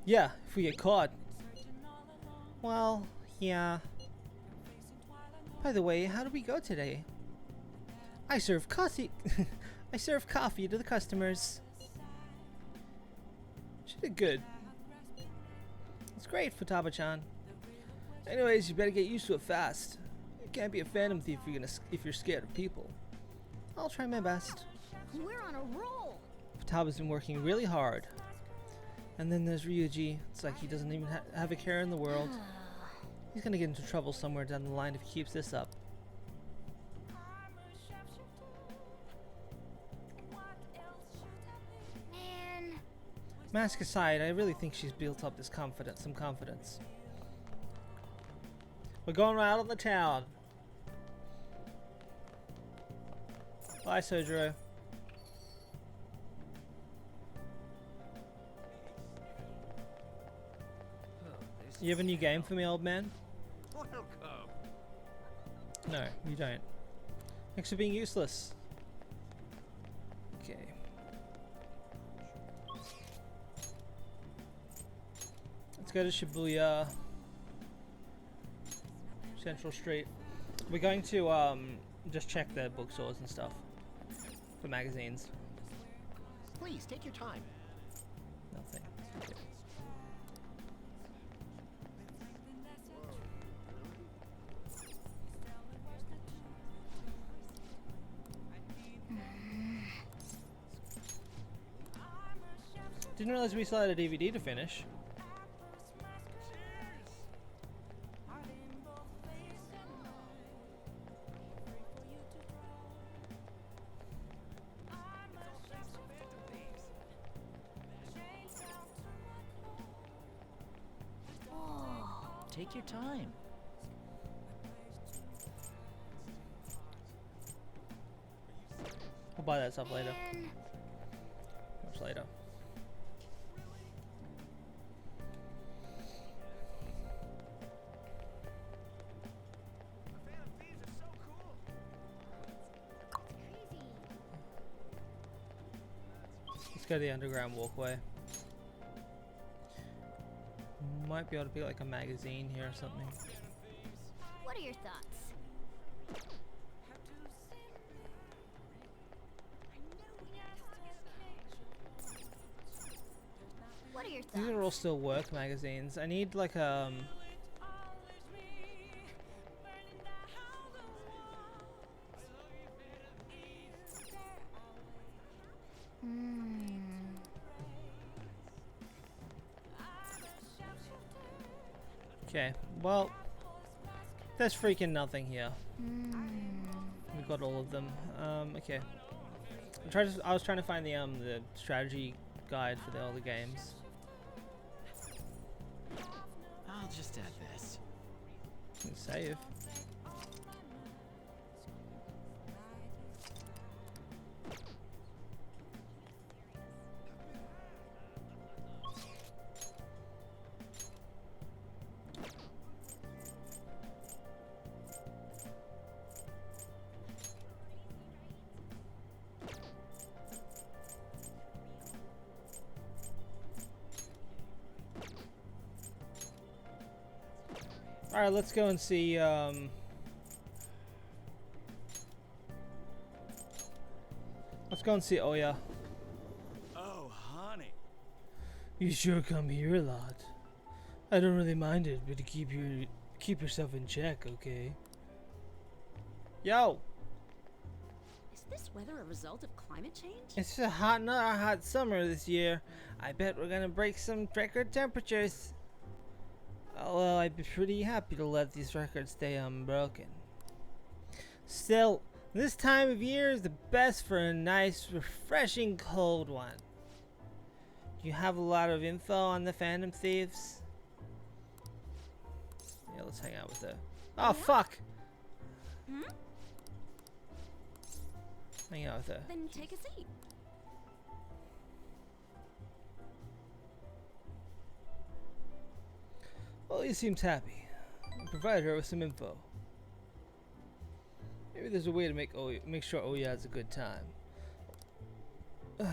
Yeah, if we get caught. Well, yeah. By the way, how did we go today? I serve coffee. I serve coffee to the customers. She did good. It's great, Futaba-chan. Anyways, you better get used to it fast. You can't be a phantom thief if you're scared of people. I'll try my best. We're on a roll. Futaba's been working really hard. And then there's Ryuji. It's like he doesn't even have a care in the world. He's gonna get into trouble somewhere down the line if he keeps this up. Man. Mask aside, I really think she's built up some confidence. We're going right out of the town. Bye, Sojiro. You have a new game for me, old man? Welcome. No, you don't. Thanks for being useless. Okay. Let's go to Shibuya Central Street. We're going to just check the bookstores and stuff for magazines. Please take your time. Nothing. Okay. Didn't realize we still had a DVD to finish. Take your time. We'll buy that stuff later. Much later. Let's go to the underground walkway. Might be able to be like a magazine here or something. What are your thoughts? What are your thoughts? These are all still work magazines. I need like Okay, well, there's freaking nothing here. We got all of them. Okay. I was trying to find the strategy guide for all the games. I'll just add this. Save. Alright, let's go and see, let's go and see Oya. Oh, honey. You sure come here a lot. I don't really mind it, but keep yourself in check, okay? Yo! Is this weather a result of climate change? It's another hot summer this year. I bet we're gonna break some record temperatures. Although I'd be pretty happy to let these records stay unbroken. Still, this time of year is the best for a nice, refreshing cold one. Do you have a lot of info on the Phantom Thieves? Yeah, let's hang out with her. Oh, fuck! Hang out with her. Then take a seat. Well, he seems happy. I provided her with some info. Maybe there's a way to make sure Oya has a good time. I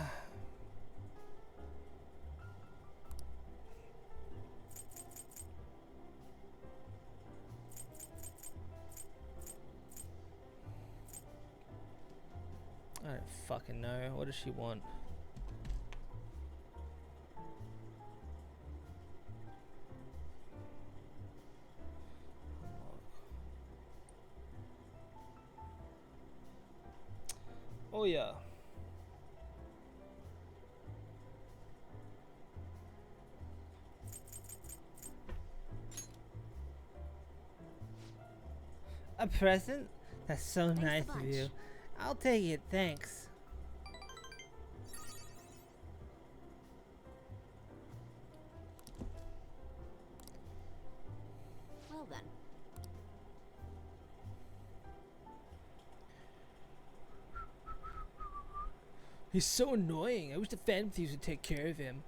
don't fucking know. What does she want? Oh yeah. A present? That's so nice of you. I'll take it, thanks. Well then. He's so annoying. I wish the Phantom Thieves would take care of him.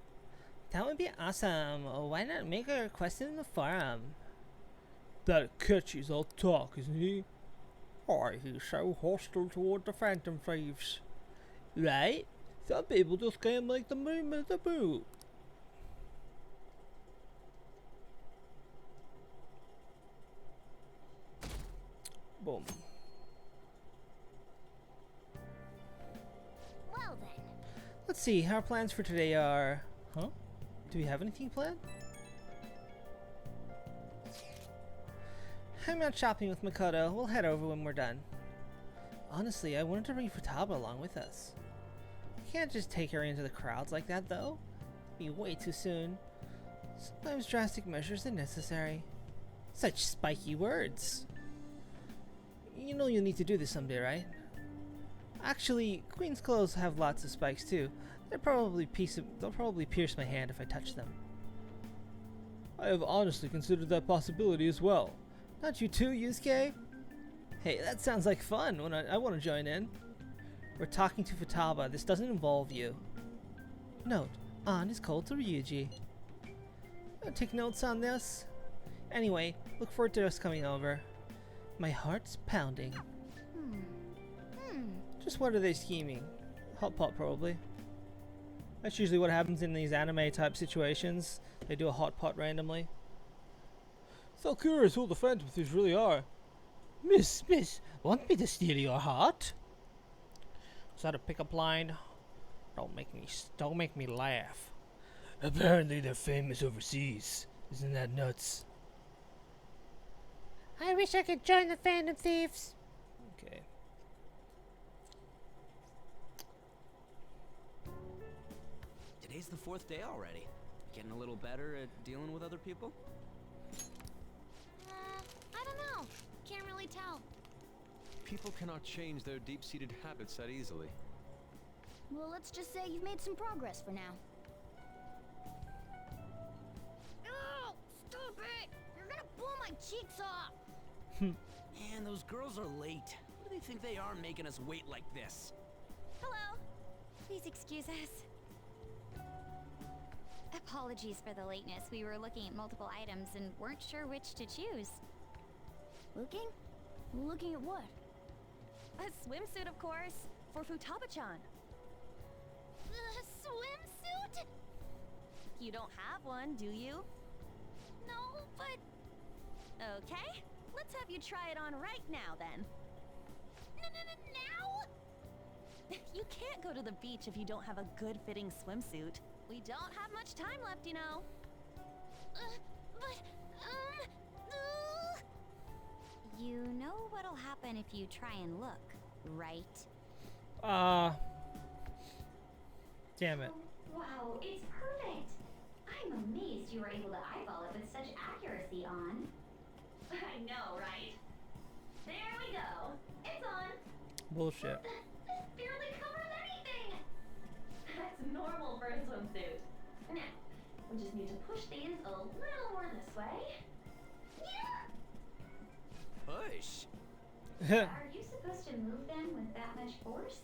That would be awesome. Oh, why not make a request in the forum? That Ketchy's all talk, isn't he? Why, he's so hostile toward the Phantom Thieves. Right? Some people just can't make the movement of the boot. Boom. Well then. Let's see, our plans for today are... Huh? Do we have anything planned? I'm out shopping with Makoto. We'll head over when we're done. Honestly, I wanted to bring Futaba along with us. I can't just take her into the crowds like that, though. It'd be way too soon. Sometimes drastic measures are necessary. Such spiky words. You know you'll need to do this someday, right? Actually, Queen's clothes have lots of spikes too. They'll probably pierce my hand if I touch them. I have honestly considered that possibility as well. Not you too, Yusuke? Hey, that sounds like fun. I want to join in. We're talking to Futaba. This doesn't involve you. Note, An is cold to Ryuji. I'll take notes on this. Anyway, look forward to us coming over. My heart's pounding. Just what are they scheming? Hot pot, probably. That's usually what happens in these anime type situations. They do a hot pot randomly. So curious who the Phantom Thieves really are. Miss, want me to steal your heart? Is that a pickup line? Don't make me laugh. Apparently they're famous overseas. Isn't that nuts? I wish I could join the Phantom Thieves. Okay. Today's the 4th day already. Getting a little better at dealing with other people? really tell. People cannot change their deep-seated habits that easily. Well, let's just say you've made some progress for now. Oh, stop it! You're gonna blow my cheeks off! Man, those girls are late. Who do they think they are making us wait like this? Hello. Please excuse us. Apologies for the lateness. We were looking at multiple items and weren't sure which to choose. Looking? Looking at what? A swimsuit, of course, for Futaba-chan. The swimsuit? You don't have one, do you? No, but... Okay, let's have you try it on right now, then. Now? You can't go to the beach if you don't have a good-fitting swimsuit. We don't have much time left, you know. You know what'll happen if you try and look, right? Damn it. Wow, it's perfect. I'm amazed you were able to eyeball it with such accuracy on. I know, right? There we go. It's on. Bullshit. This barely covers anything. That's normal for a swimsuit. Now, we just need to push these a little more this way. Yeah. Push? Are you supposed to move them with that much force?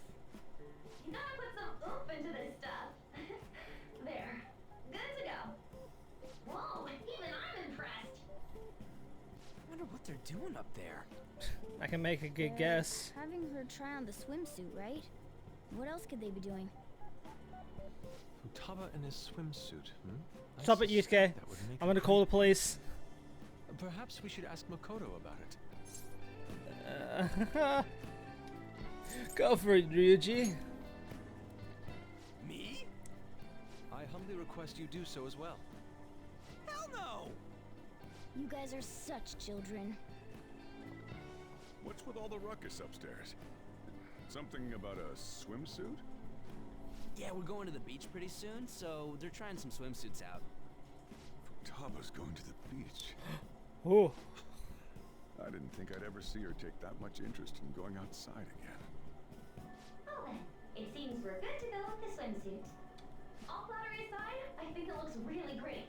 You gotta put some oomph into this stuff. There. Good to go. Whoa, even I'm impressed. I wonder what they're doing up there. I can make a good guess. Having her try on the swimsuit, right? What else could they be doing? Futaba in his swimsuit, I Stop it, Yusuke. suspect that would make I'm a gonna call the police. Perhaps we should ask Makoto about it. Go for it, Ryuji. Me? I humbly request you do so as well. Hell no! You guys are such children. What's with all the ruckus upstairs? Something about a swimsuit? Yeah, we're going to the beach pretty soon, so they're trying some swimsuits out. Futaba's going to the beach. Oh. I didn't think I'd ever see her take that much interest in going outside again. Well then, it seems we're good to go with the swimsuit. All flattery aside, I think it looks really great.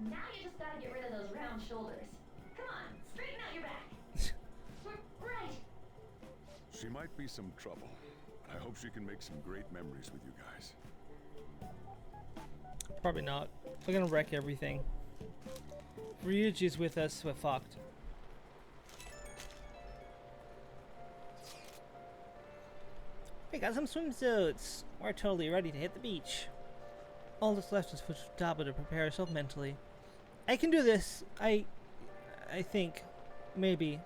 Now you just gotta get rid of those round shoulders. Come on, straighten out your back. Right. She might be some trouble. I hope she can make some great memories with you guys. Probably not. We're gonna wreck everything. If Ryuji's with us, we're fucked. We got some swimsuits. We're totally ready to hit the beach. All that's left is for Futaba to prepare herself mentally. I can do this. I think. Maybe.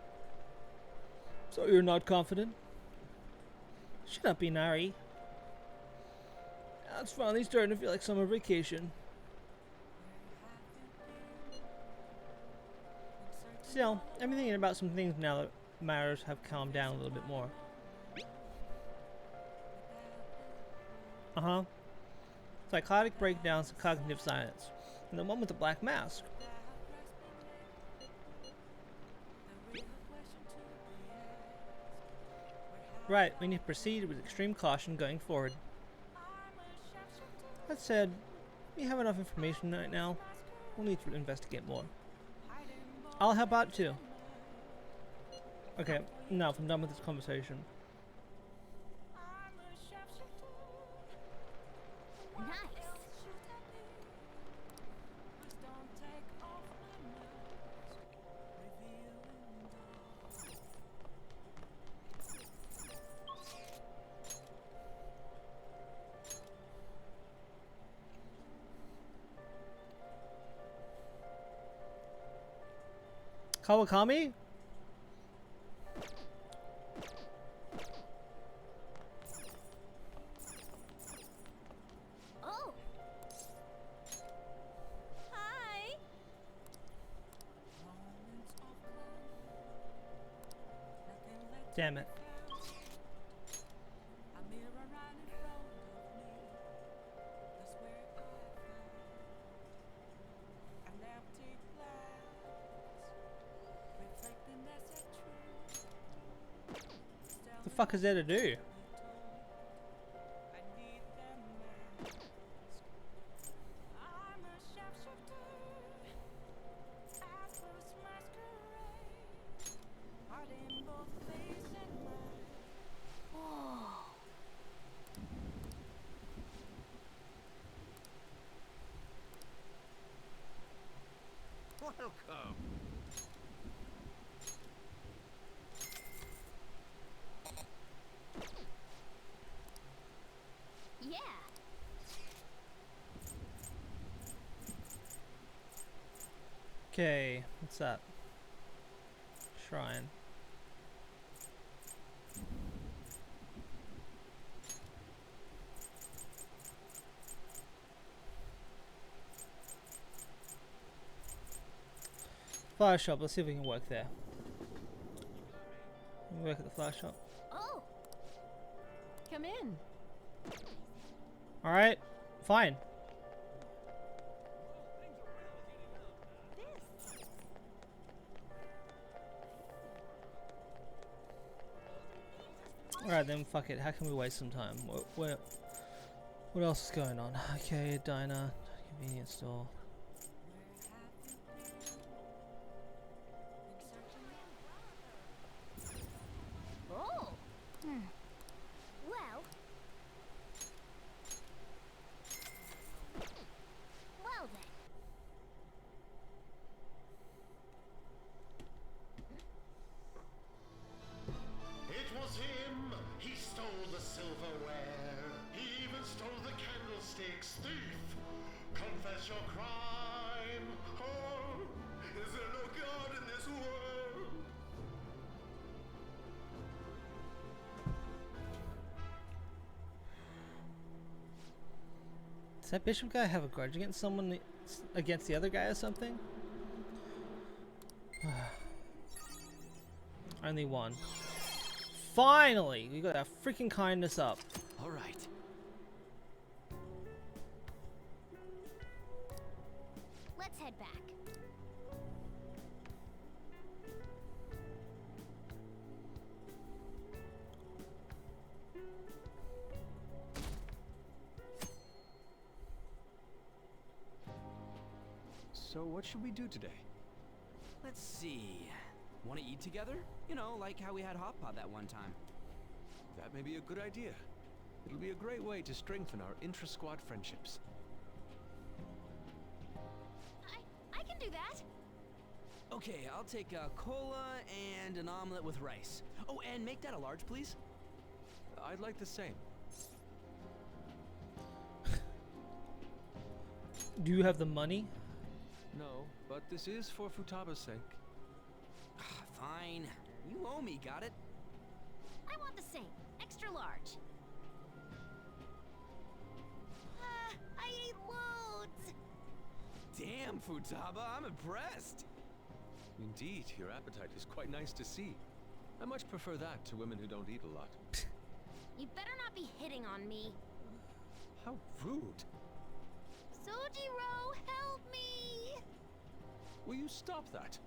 So you're not confident? Shut up, Inari. It's finally starting to feel like summer vacation. Still, I'm thinking about some things now that matters have calmed down a little bit more. Psychotic breakdowns and cognitive silence. And the one with the black mask. Right, we need to proceed with extreme caution going forward. That said, we have enough information right now. We'll need to investigate more. I'll help out too. Okay, now I'm done with this conversation. Nice. Kawakami? Oh. Hi. Damn it. fuck is there to do? Welcome. Yeah. Okay, what's that? Shrine. Flower shop, let's see if we can work there. Can we work at the flower shop? Oh! Come in. Alright, fine. Alright then, fuck it. How can we waste some time? What else is going on? Okay, diner, convenience store. Oh. Well. Well then. It was him. He stole the silverware. He even stole the candlesticks. Thief! Confess your crime. Oh, is there no God in this world? Does that bishop guy have a grudge against someone, against the other guy or something? Only one. Finally! We got our freaking kindness up. Alright. Let's head back. So what should we do today? Let's see. Want to eat together? You know, like how we had hot pot that one time. That may be a good idea. It'll be a great way to strengthen our intra-squad friendships. I can do that. Okay, I'll take a cola and an omelet with rice. Oh, and make that a large, please. I'd like the same. Do you have the money? No, but this is for Futaba's sake. Fine. You owe me, got it? I want the same. Extra large. I ate loads. Damn, Futaba, I'm impressed. Indeed, your appetite is quite nice to see. I much prefer that to women who don't eat a lot. You better not be hitting on me. How rude. Sojiro, help me! Will you stop that?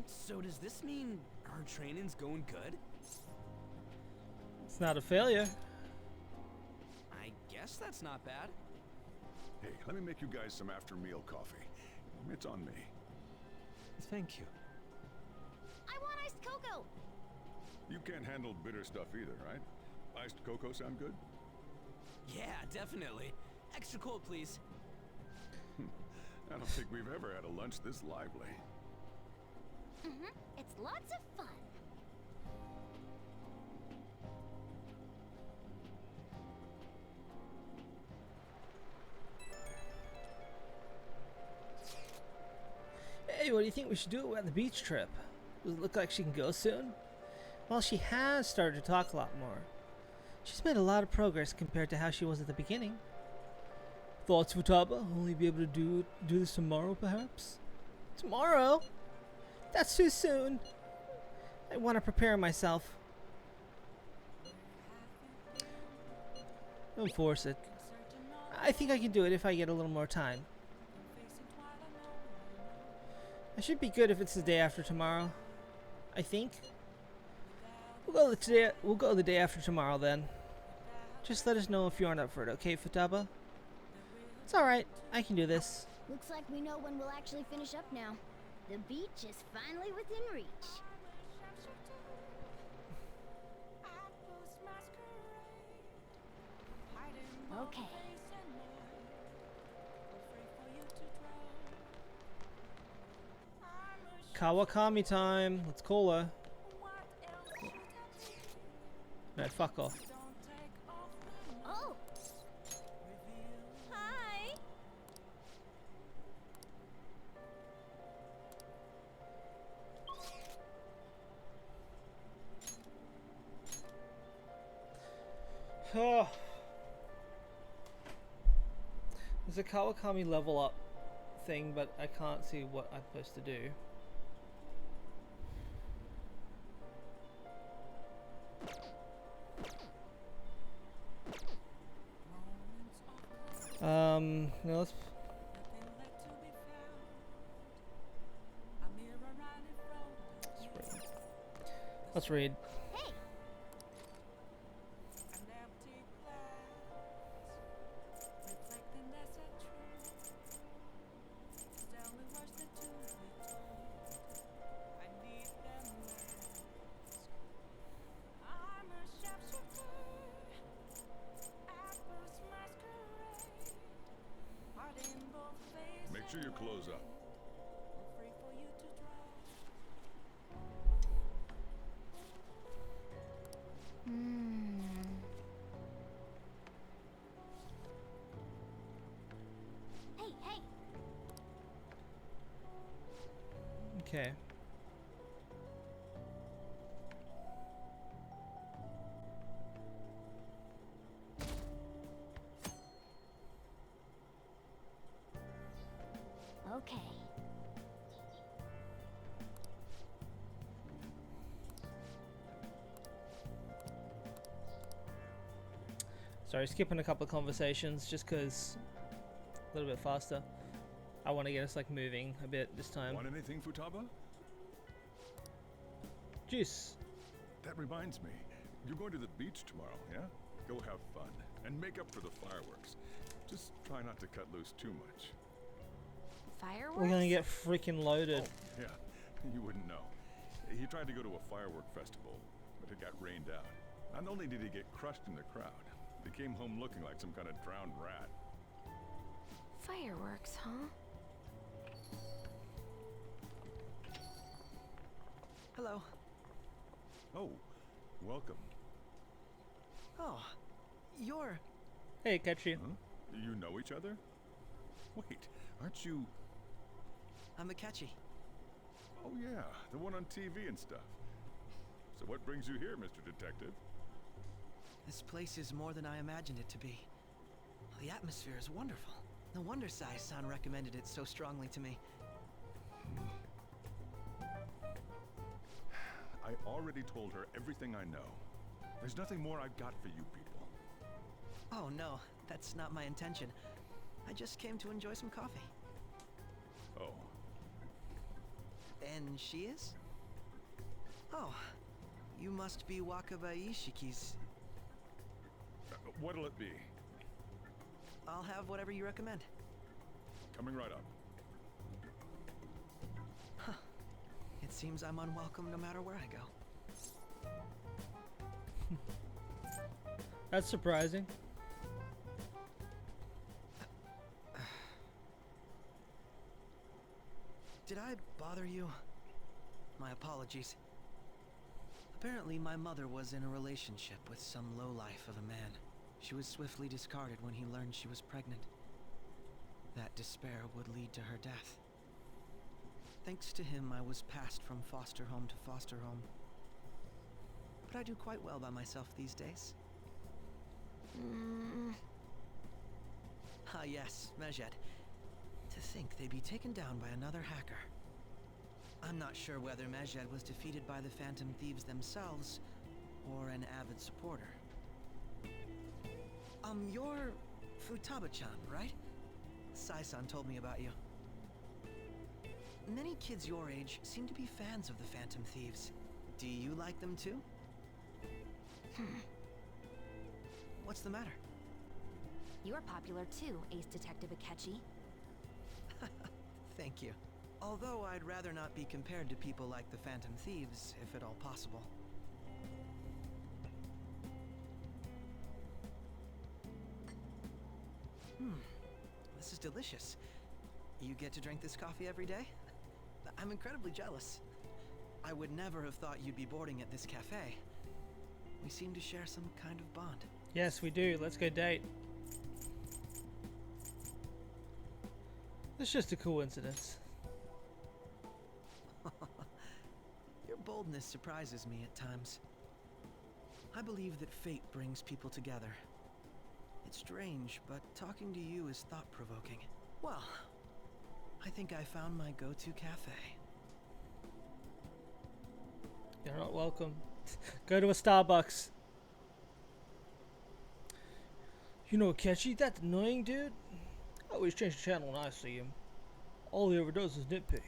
So does this mean our training's going good? It's not a failure. I guess that's not bad. Hey, let me make you guys some after-meal coffee. It's on me. Thank you. I want iced cocoa! You can't handle bitter stuff either, right? Iced cocoa sound good? Yeah, definitely. Extra cold, please. I don't think we've ever had a lunch this lively. It's lots of fun. Hey, what do you think we should do about the beach trip? Does it look like she can go soon? Well, she has started to talk a lot more. She's made a lot of progress compared to how she was at the beginning. Thoughts, Futaba? Only be able to do this tomorrow, perhaps? Tomorrow? That's too soon. I want to prepare myself. Don't force it. I think I can do it if I get a little more time. I should be good if it's the day after tomorrow. I think. We'll go the day after tomorrow then. Just let us know if you aren't up for it, okay, Futaba? It's alright. I can do this. Looks like we know when we'll actually finish up now. The beach is finally within reach. Okay. Kawakami time. Let's call her. No, fuck off. Oh. Hi. Oh. There's a Kawakami level up thing, but I can't see what I'm supposed to do. No, let's read. Hey. Make sure your clothes up. Hey, hey. Okay. Okay. Sorry, skipping a couple of conversations just because a little bit faster. I want to get us like moving a bit this time. Want anything, Futaba? Juice. That reminds me. You're going to the beach tomorrow, yeah? Go have fun and make up for the fireworks. Just try not to cut loose too much. Fireworks? We're gonna get freaking loaded. Oh, yeah, you wouldn't know. He tried to go to a firework festival, but it got rained out. Not only did he get crushed in the crowd, he came home looking like some kind of drowned rat. Fireworks, huh? Hello. Oh, welcome. Oh, you're... Hey, Akechi. Huh? You know each other? Wait, aren't you... I'm Akechi. Oh yeah, the one on TV and stuff. So what brings you here, Mr. Detective? This place is more than I imagined it to be. The atmosphere is wonderful. No wonder Sai-san recommended it so strongly to me. I already told her everything I know. There's nothing more I've got for you people. Oh no, that's not my intention. I just came to enjoy some coffee. Oh. And she is? Oh, you must be Wakaba Ishiki's... What'll it be? I'll have whatever you recommend. Coming right up. Huh. It seems I'm unwelcome no matter where I go. That's surprising. Did I bother you? My apologies. Apparently, my mother was in a relationship with some lowlife of a man. She was swiftly discarded when he learned she was pregnant. That despair would lead to her death. Thanks to him, I was passed from foster home to foster home. But I do quite well by myself these days. Ah yes, Medjed. To think they'd be taken down by another hacker. I'm not sure whether Medjed was defeated by the Phantom Thieves themselves, or an avid supporter. You're Futaba-chan, right? Sai-san told me about you. Many kids your age seem to be fans of the Phantom Thieves. Do you like them too? What's the matter? You're popular too, Ace Detective Akechi. Thank you. Although I'd rather not be compared to people like the Phantom Thieves, if at all possible. This is delicious. You get to drink this coffee every day? I'm incredibly jealous. I would never have thought you'd be boarding at this cafe. We seem to share some kind of bond. Yes, we do. Let's go date. It's just a coincidence. Your boldness surprises me at times. I believe that fate brings people together. It's strange, but talking to you is thought-provoking. Well, I think I found my go-to cafe. You're not welcome. Go to a Starbucks. You know, Akechi, that annoying dude? I always change the channel when I see him. All he ever does is nitpick.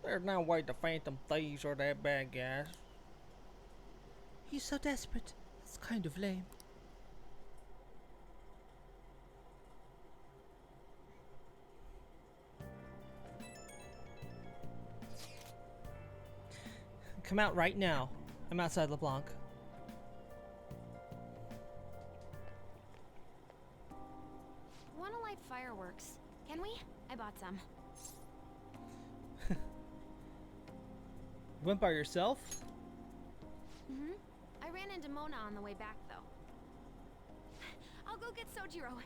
There's no way the Phantom Thieves are that bad guys. He's so desperate. It's kind of lame. Come out right now. I'm outside LeBlanc. Wanna light fireworks? Can we? I bought some. Went by yourself? Mm-hmm. I ran into Mona on the way back, though. I'll go get Sojiro.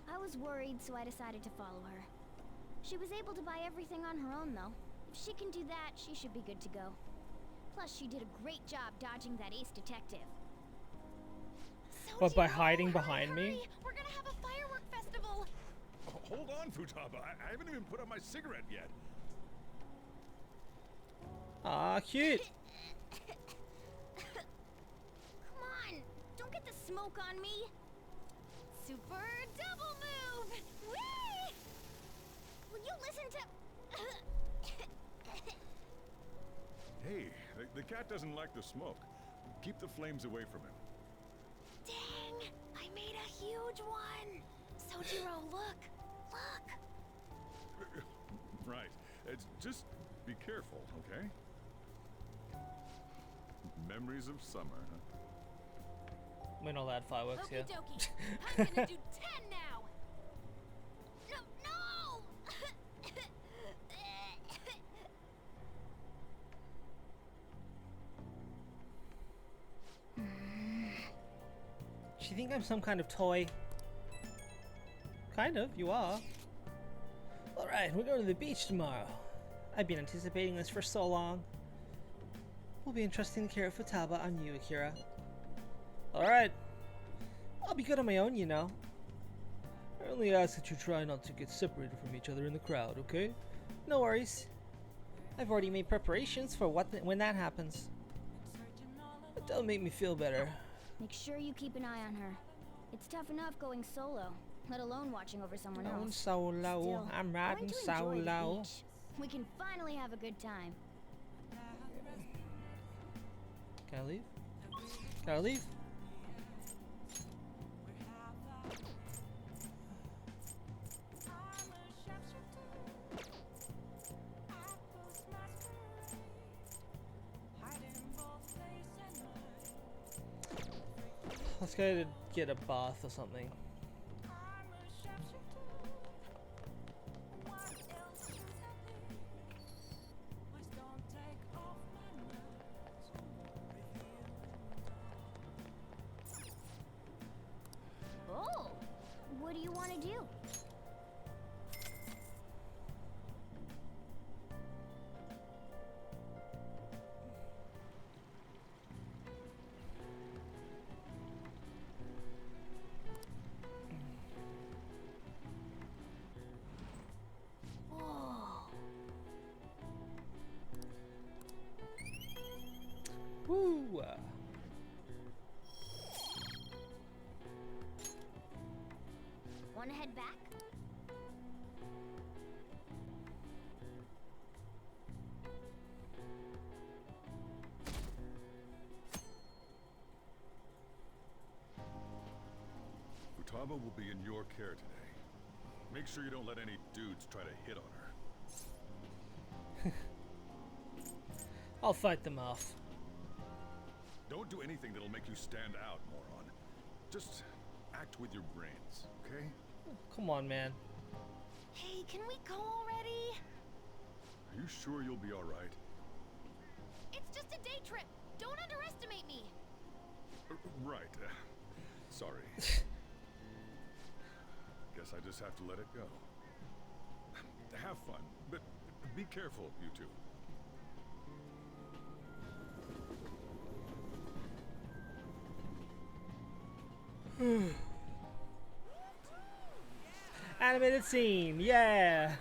I was worried, so I decided to follow her. She was able to buy everything on her own, though. If she can do that, she should be good to go. Plus, she did a great job dodging that Ace Detective. What, by hiding behind me? We're gonna have a firework festival! Hold on, Futaba. I haven't even put out my cigarette yet. Ah, cute. Come on! Don't get the smoke on me! Super double move! Whee! Will you listen to... Hey, the cat doesn't like the smoke. Keep the flames away from him. Dang! I made a huge one! Sojiro, look! Look! Right. Just be careful, okay? Memories of summer, huh? We're not allowed fireworks here. Okie dokie. I'm gonna do 10 now! No! Do you think I'm some kind of toy? Kind of, you are. Alright, we're going to the beach tomorrow. I've been anticipating this for so long. Will be interesting to carry Futaba on you, Akira. Alright. I'll be good on my own, you know. I only ask that you try not to get separated from each other in the crowd, okay? No worries. I've already made preparations for when that happens. But don't make me feel better. Make sure you keep an eye on her. It's tough enough going solo, let alone watching over someone else. Going solo. Still, I'm riding going to enjoy the solo. beach. We can finally have a good time. Can I leave? Can I leave? Let's go to get a bath or something. Oh, what do you want to do? Woo! Want to head back? Futaba will be in your care today. Make sure you don't let any dudes try to hit on her. I'll fight them off. Don't do anything that'll make you stand out, moron. Just act with your brains, okay? Come on, man. Hey, can we go already? Are you sure you'll be alright? It's just a day trip. Don't underestimate me. Right. Sorry. Guess I just have to let it go. Have fun, but be careful, you two. Animated scene, yeah.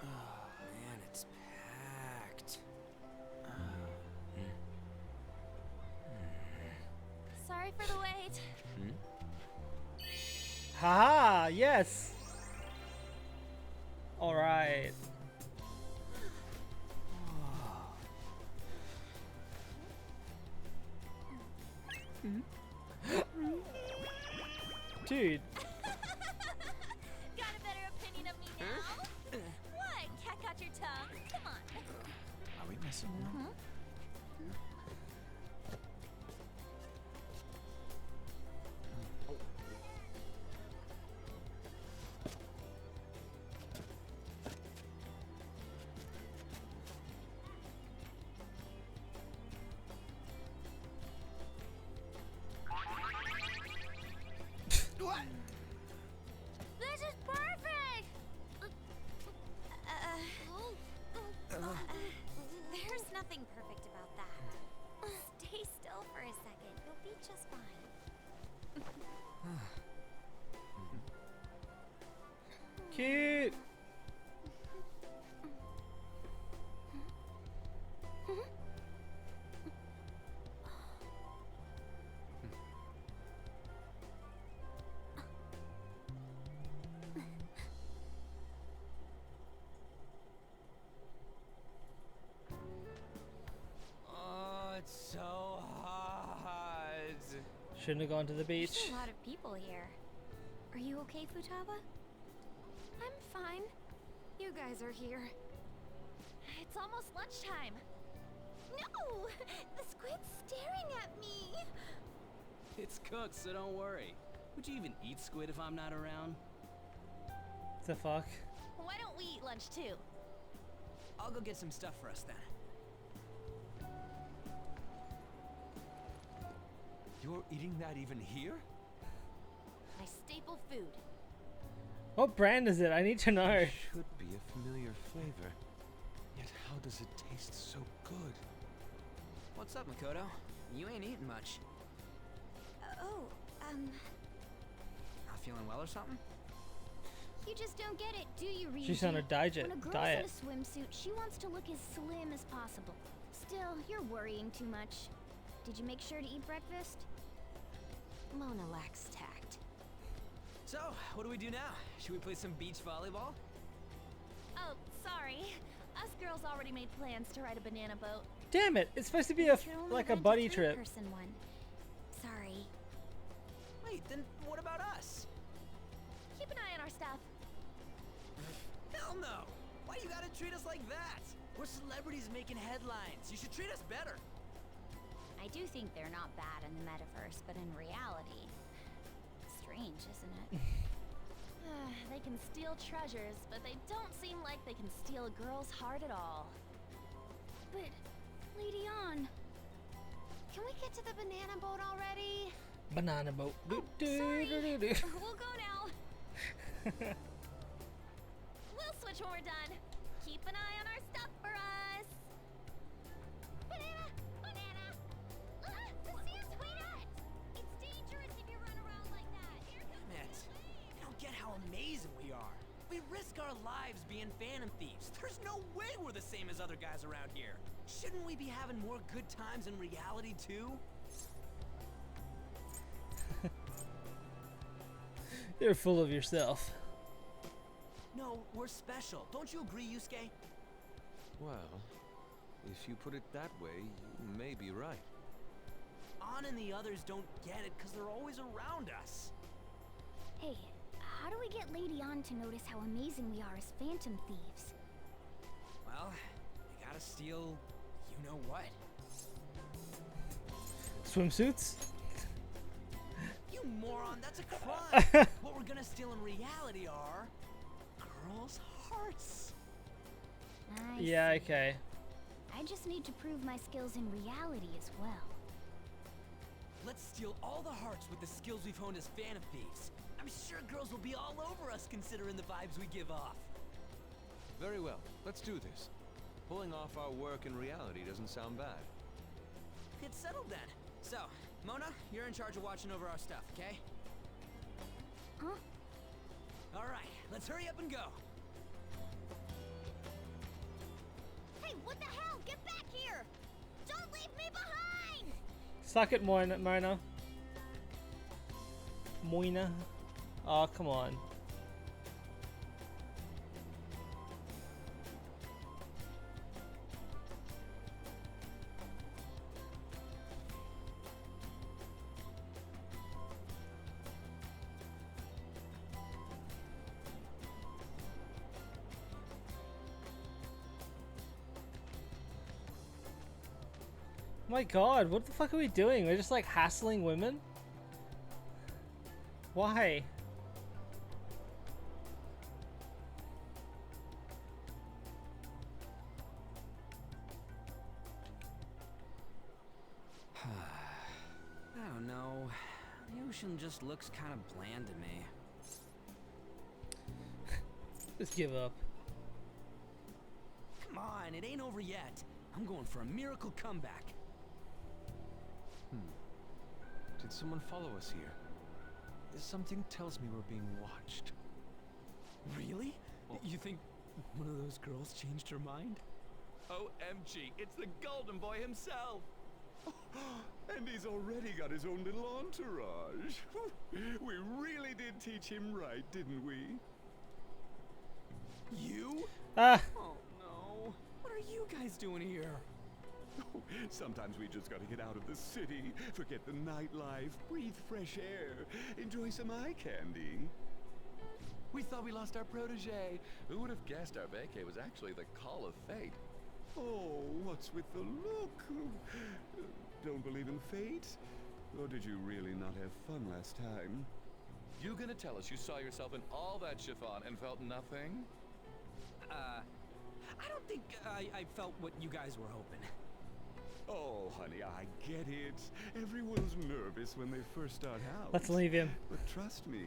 Oh man, it's packed. Sorry for the wait. Haha, yes. All right. Dude. Got a better opinion of me now? What? Cat got your tongue? Come on. Are we messing around? What? This is perfect! There's nothing perfect about that. Stay still for a second. You'll be just fine. Cute. Oh, it's so hot. Shouldn't have gone to the beach. There's a lot of people here. Are you okay, Futaba? I'm fine. You guys are here. It's almost lunchtime. No! The squid's staring at me! It's cooked, so don't worry. Would you even eat squid if I'm not around? The fuck? Why don't we eat lunch too? I'll go get some stuff for us then. You're eating that even here? My staple food. What brand is it? I need to know. Should be a familiar flavor. Yet how does it taste so good? What's up, Makoto? You ain't eating much. Not feeling well or something? You just don't get it, do you, Ryuji? She's on a When a diet. girl's in a swimsuit, she wants to look as slim as possible. Still, you're worrying too much. Did you make sure to eat breakfast? Mona lacks tact. So, what do we do now? Should we play some beach volleyball? Oh, sorry. Us girls already made plans to ride a banana boat. Damn it! It's supposed to be like a buddy trip. One. Sorry. Wait, then what about us? Keep an eye on our stuff. Hell no! Why you gotta treat us like that? We're celebrities making headlines. You should treat us better. I do think they're not bad in the metaverse, but in reality, strange, isn't it? They can steal treasures, but they don't seem like they can steal a girl's heart at all. But, Lady On, can we get to the banana boat already? Banana boat. Sorry. We'll go now. We'll switch when we're done. Keep an eye on our stuff for us. Banana! Banana! The sea is sweetheart! It's dangerous if you run around like that. Here comes Damn it. I don't get how amazing we are. We risk our lives being phantom thieves. There's no way we're the same as other guys around here. Shouldn't we be having more good times in reality too? You're full of yourself. No, we're special. Don't you agree, Yusuke? Well, If you put it that way, you may be right. On and the others don't get it because they're always around us. Hey, how do we get Lady On to notice how amazing we are as phantom thieves? Well, we gotta steal you know what. Swimsuits? You moron, that's a crime! What we're gonna steal in reality are girls' hearts. Yeah, okay. I just need to prove my skills in reality as well. Let's steal all the hearts with the skills we've honed as Phantom Thieves. I'm sure girls will be all over us considering the vibes we give off. Very well, let's do this. Pulling off our work in reality doesn't sound bad. Get settled then. So, Mona, you're in charge of watching over our stuff, okay? Huh? Alright, let's hurry up and go. Hey, what the hell? Get back here! Don't leave me behind! Suck it, Mona. Moina. Oh, come on. My god, what the fuck are we doing? We're just like hassling women? Why? I don't know. The ocean just looks kind of bland to me. Just give up. Come on, it ain't over yet. I'm going for a miracle comeback. Did someone follow us here? Something tells me we're being watched. Really? You think one of those girls changed her mind? OMG, it's the Golden Boy himself! And he's already got his own little entourage. We really did teach him right, didn't we? You? Ah! Oh no. What are you guys doing here? Sometimes we just gotta get out of the city, forget the nightlife, breathe fresh air, enjoy some eye candy. We thought we lost our protege. Who would have guessed our vacay was actually the call of fate? Oh, what's with the look? Don't believe in fate? Or did you really not have fun last time? You gonna tell us you saw yourself in all that chiffon and felt nothing? I don't think I felt what you guys were hoping. Oh, honey, I get it. Everyone's nervous when they first start out. Let's leave him. But trust me,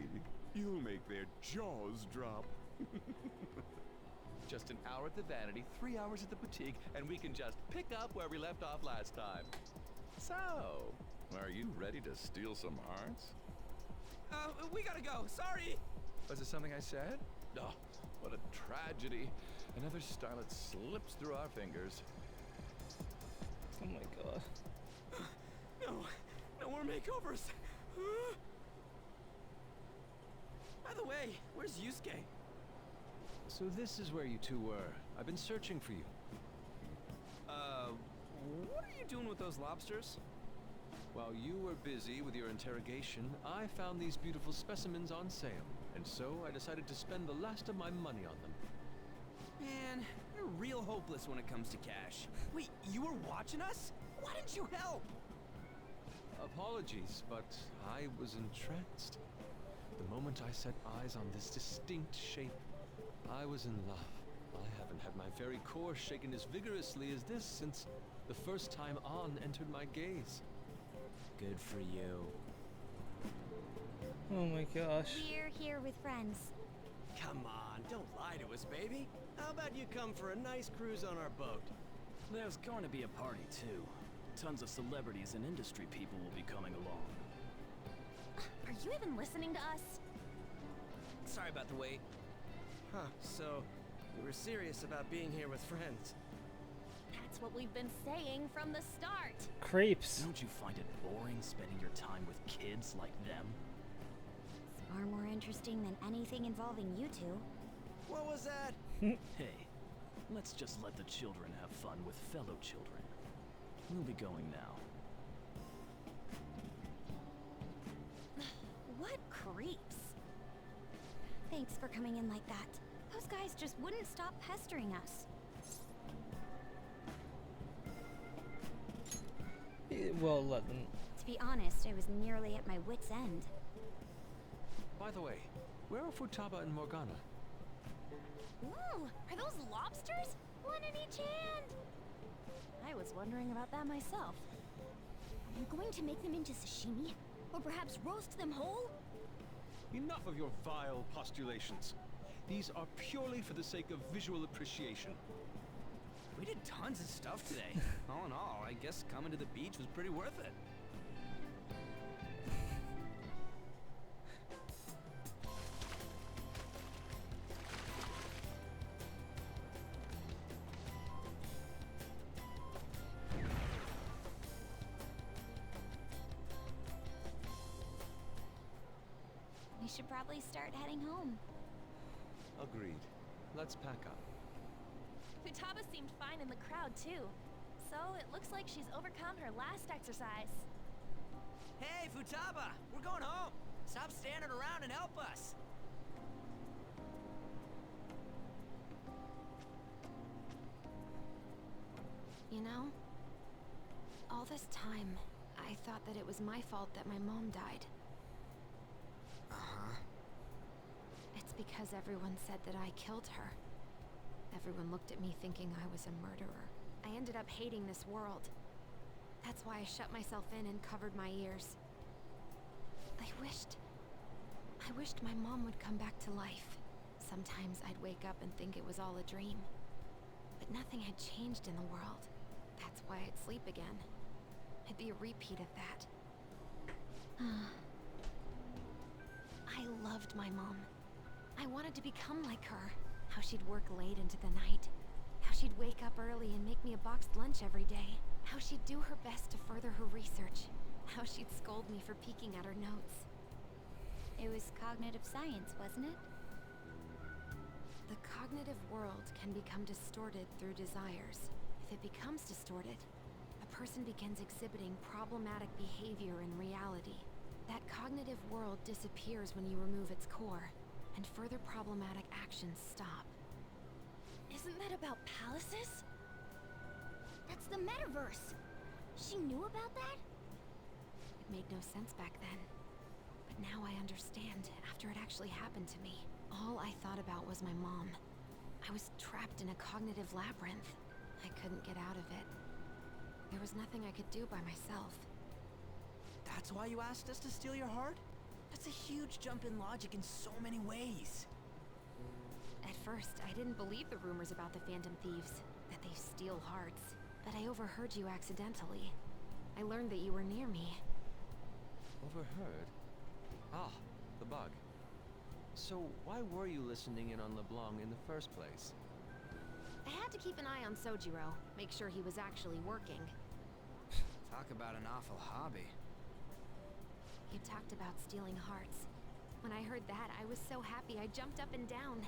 you'll make their jaws drop. Just an hour at the Vanity, 3 hours at the boutique, and we can just pick up where we left off last time. So, are you ready to steal some hearts? We gotta go. Sorry. Was it something I said? Oh, what a tragedy. Another starlet slips through our fingers. Oh my god. No more makeovers. By the way, where's Yusuke? So this is where you two were. I've been searching for you. What are you doing with those lobsters? While you were busy with your interrogation, I found these beautiful specimens on sale. And so I decided to spend the last of my money on them. Man, you're real hopeless when it comes to cash. Wait, you were watching us? Why didn't you help? Apologies, but I was entranced. The moment I set eyes on this distinct shape, I was in love. I haven't had my very core shaken as vigorously as this since the first time On entered my gaze. Good for you. Oh my gosh. We're here with friends. Come on, don't lie to us, baby. How about you come for a nice cruise on our boat? There's going to be a party, too. Tons of celebrities and industry people will be coming along. Are you even listening to us? Sorry about the wait. Huh, so you were serious about being here with friends. That's what we've been saying from the start. Creeps. Don't you find it boring spending your time with kids like them? It's far more interesting than anything involving you two. What was that? Hey, Let's just let the children have fun with fellow children. We'll be going now. What creeps. Thanks for coming in like that. Those guys just wouldn't stop pestering us. Well, let them. To be honest, I was nearly at my wit's end. By the way, where are Futaba and Morgana? Ooh, are those lobsters? One in each hand! I was wondering about that myself. Are you going to make them into sashimi? Or perhaps roast them whole? Enough of your vile postulations. These are purely for the sake of visual appreciation. We did tons of stuff today. All in all, I guess coming to the beach was pretty worth it. We should probably start heading home. Agreed. Let's pack up. Futaba seemed fine in the crowd, too. So it looks like she's overcome her last exercise. Hey, Futaba! We're going home! Stop standing around and help us! You know, all this time, I thought that it was my fault that my mom died. Uh-huh. It's because everyone said that I killed her. Everyone looked at me thinking I was a murderer. I ended up hating this world. That's why I shut myself in and covered my ears. I wished my mom would come back to life. Sometimes I'd wake up and think it was all a dream. But nothing had changed in the world. That's why I'd sleep again. It'd be a repeat of that. I loved my mom. I wanted to become like her. How she'd work late into the night. How she'd wake up early and make me a boxed lunch every day. How she'd do her best to further her research. How she'd scold me for peeking at her notes. It was cognitive science, wasn't it? The cognitive world can become distorted through desires. If it becomes distorted, a person begins exhibiting problematic behavior in reality. That cognitive world disappears when you remove its core, and further problematic actions stop. Isn't that about palaces? That's the metaverse. She knew about that? It made no sense back then. But now I understand, after it actually happened to me. All I thought about was my mom. I was trapped in a cognitive labyrinth. I couldn't get out of it. There was nothing I could do by myself. That's why you asked us to steal your heart? That's a huge jump in logic in so many ways. At first, I didn't believe the rumors about the Phantom Thieves, that they steal hearts. But I overheard you accidentally. I learned that you were near me. Overheard? Ah, the bug. So why were you listening in on LeBlanc in the first place? I had to keep an eye on Sojiro, make sure he was actually working. Talk about an awful hobby. You talked about stealing hearts. When I heard that, I was so happy I jumped up and down.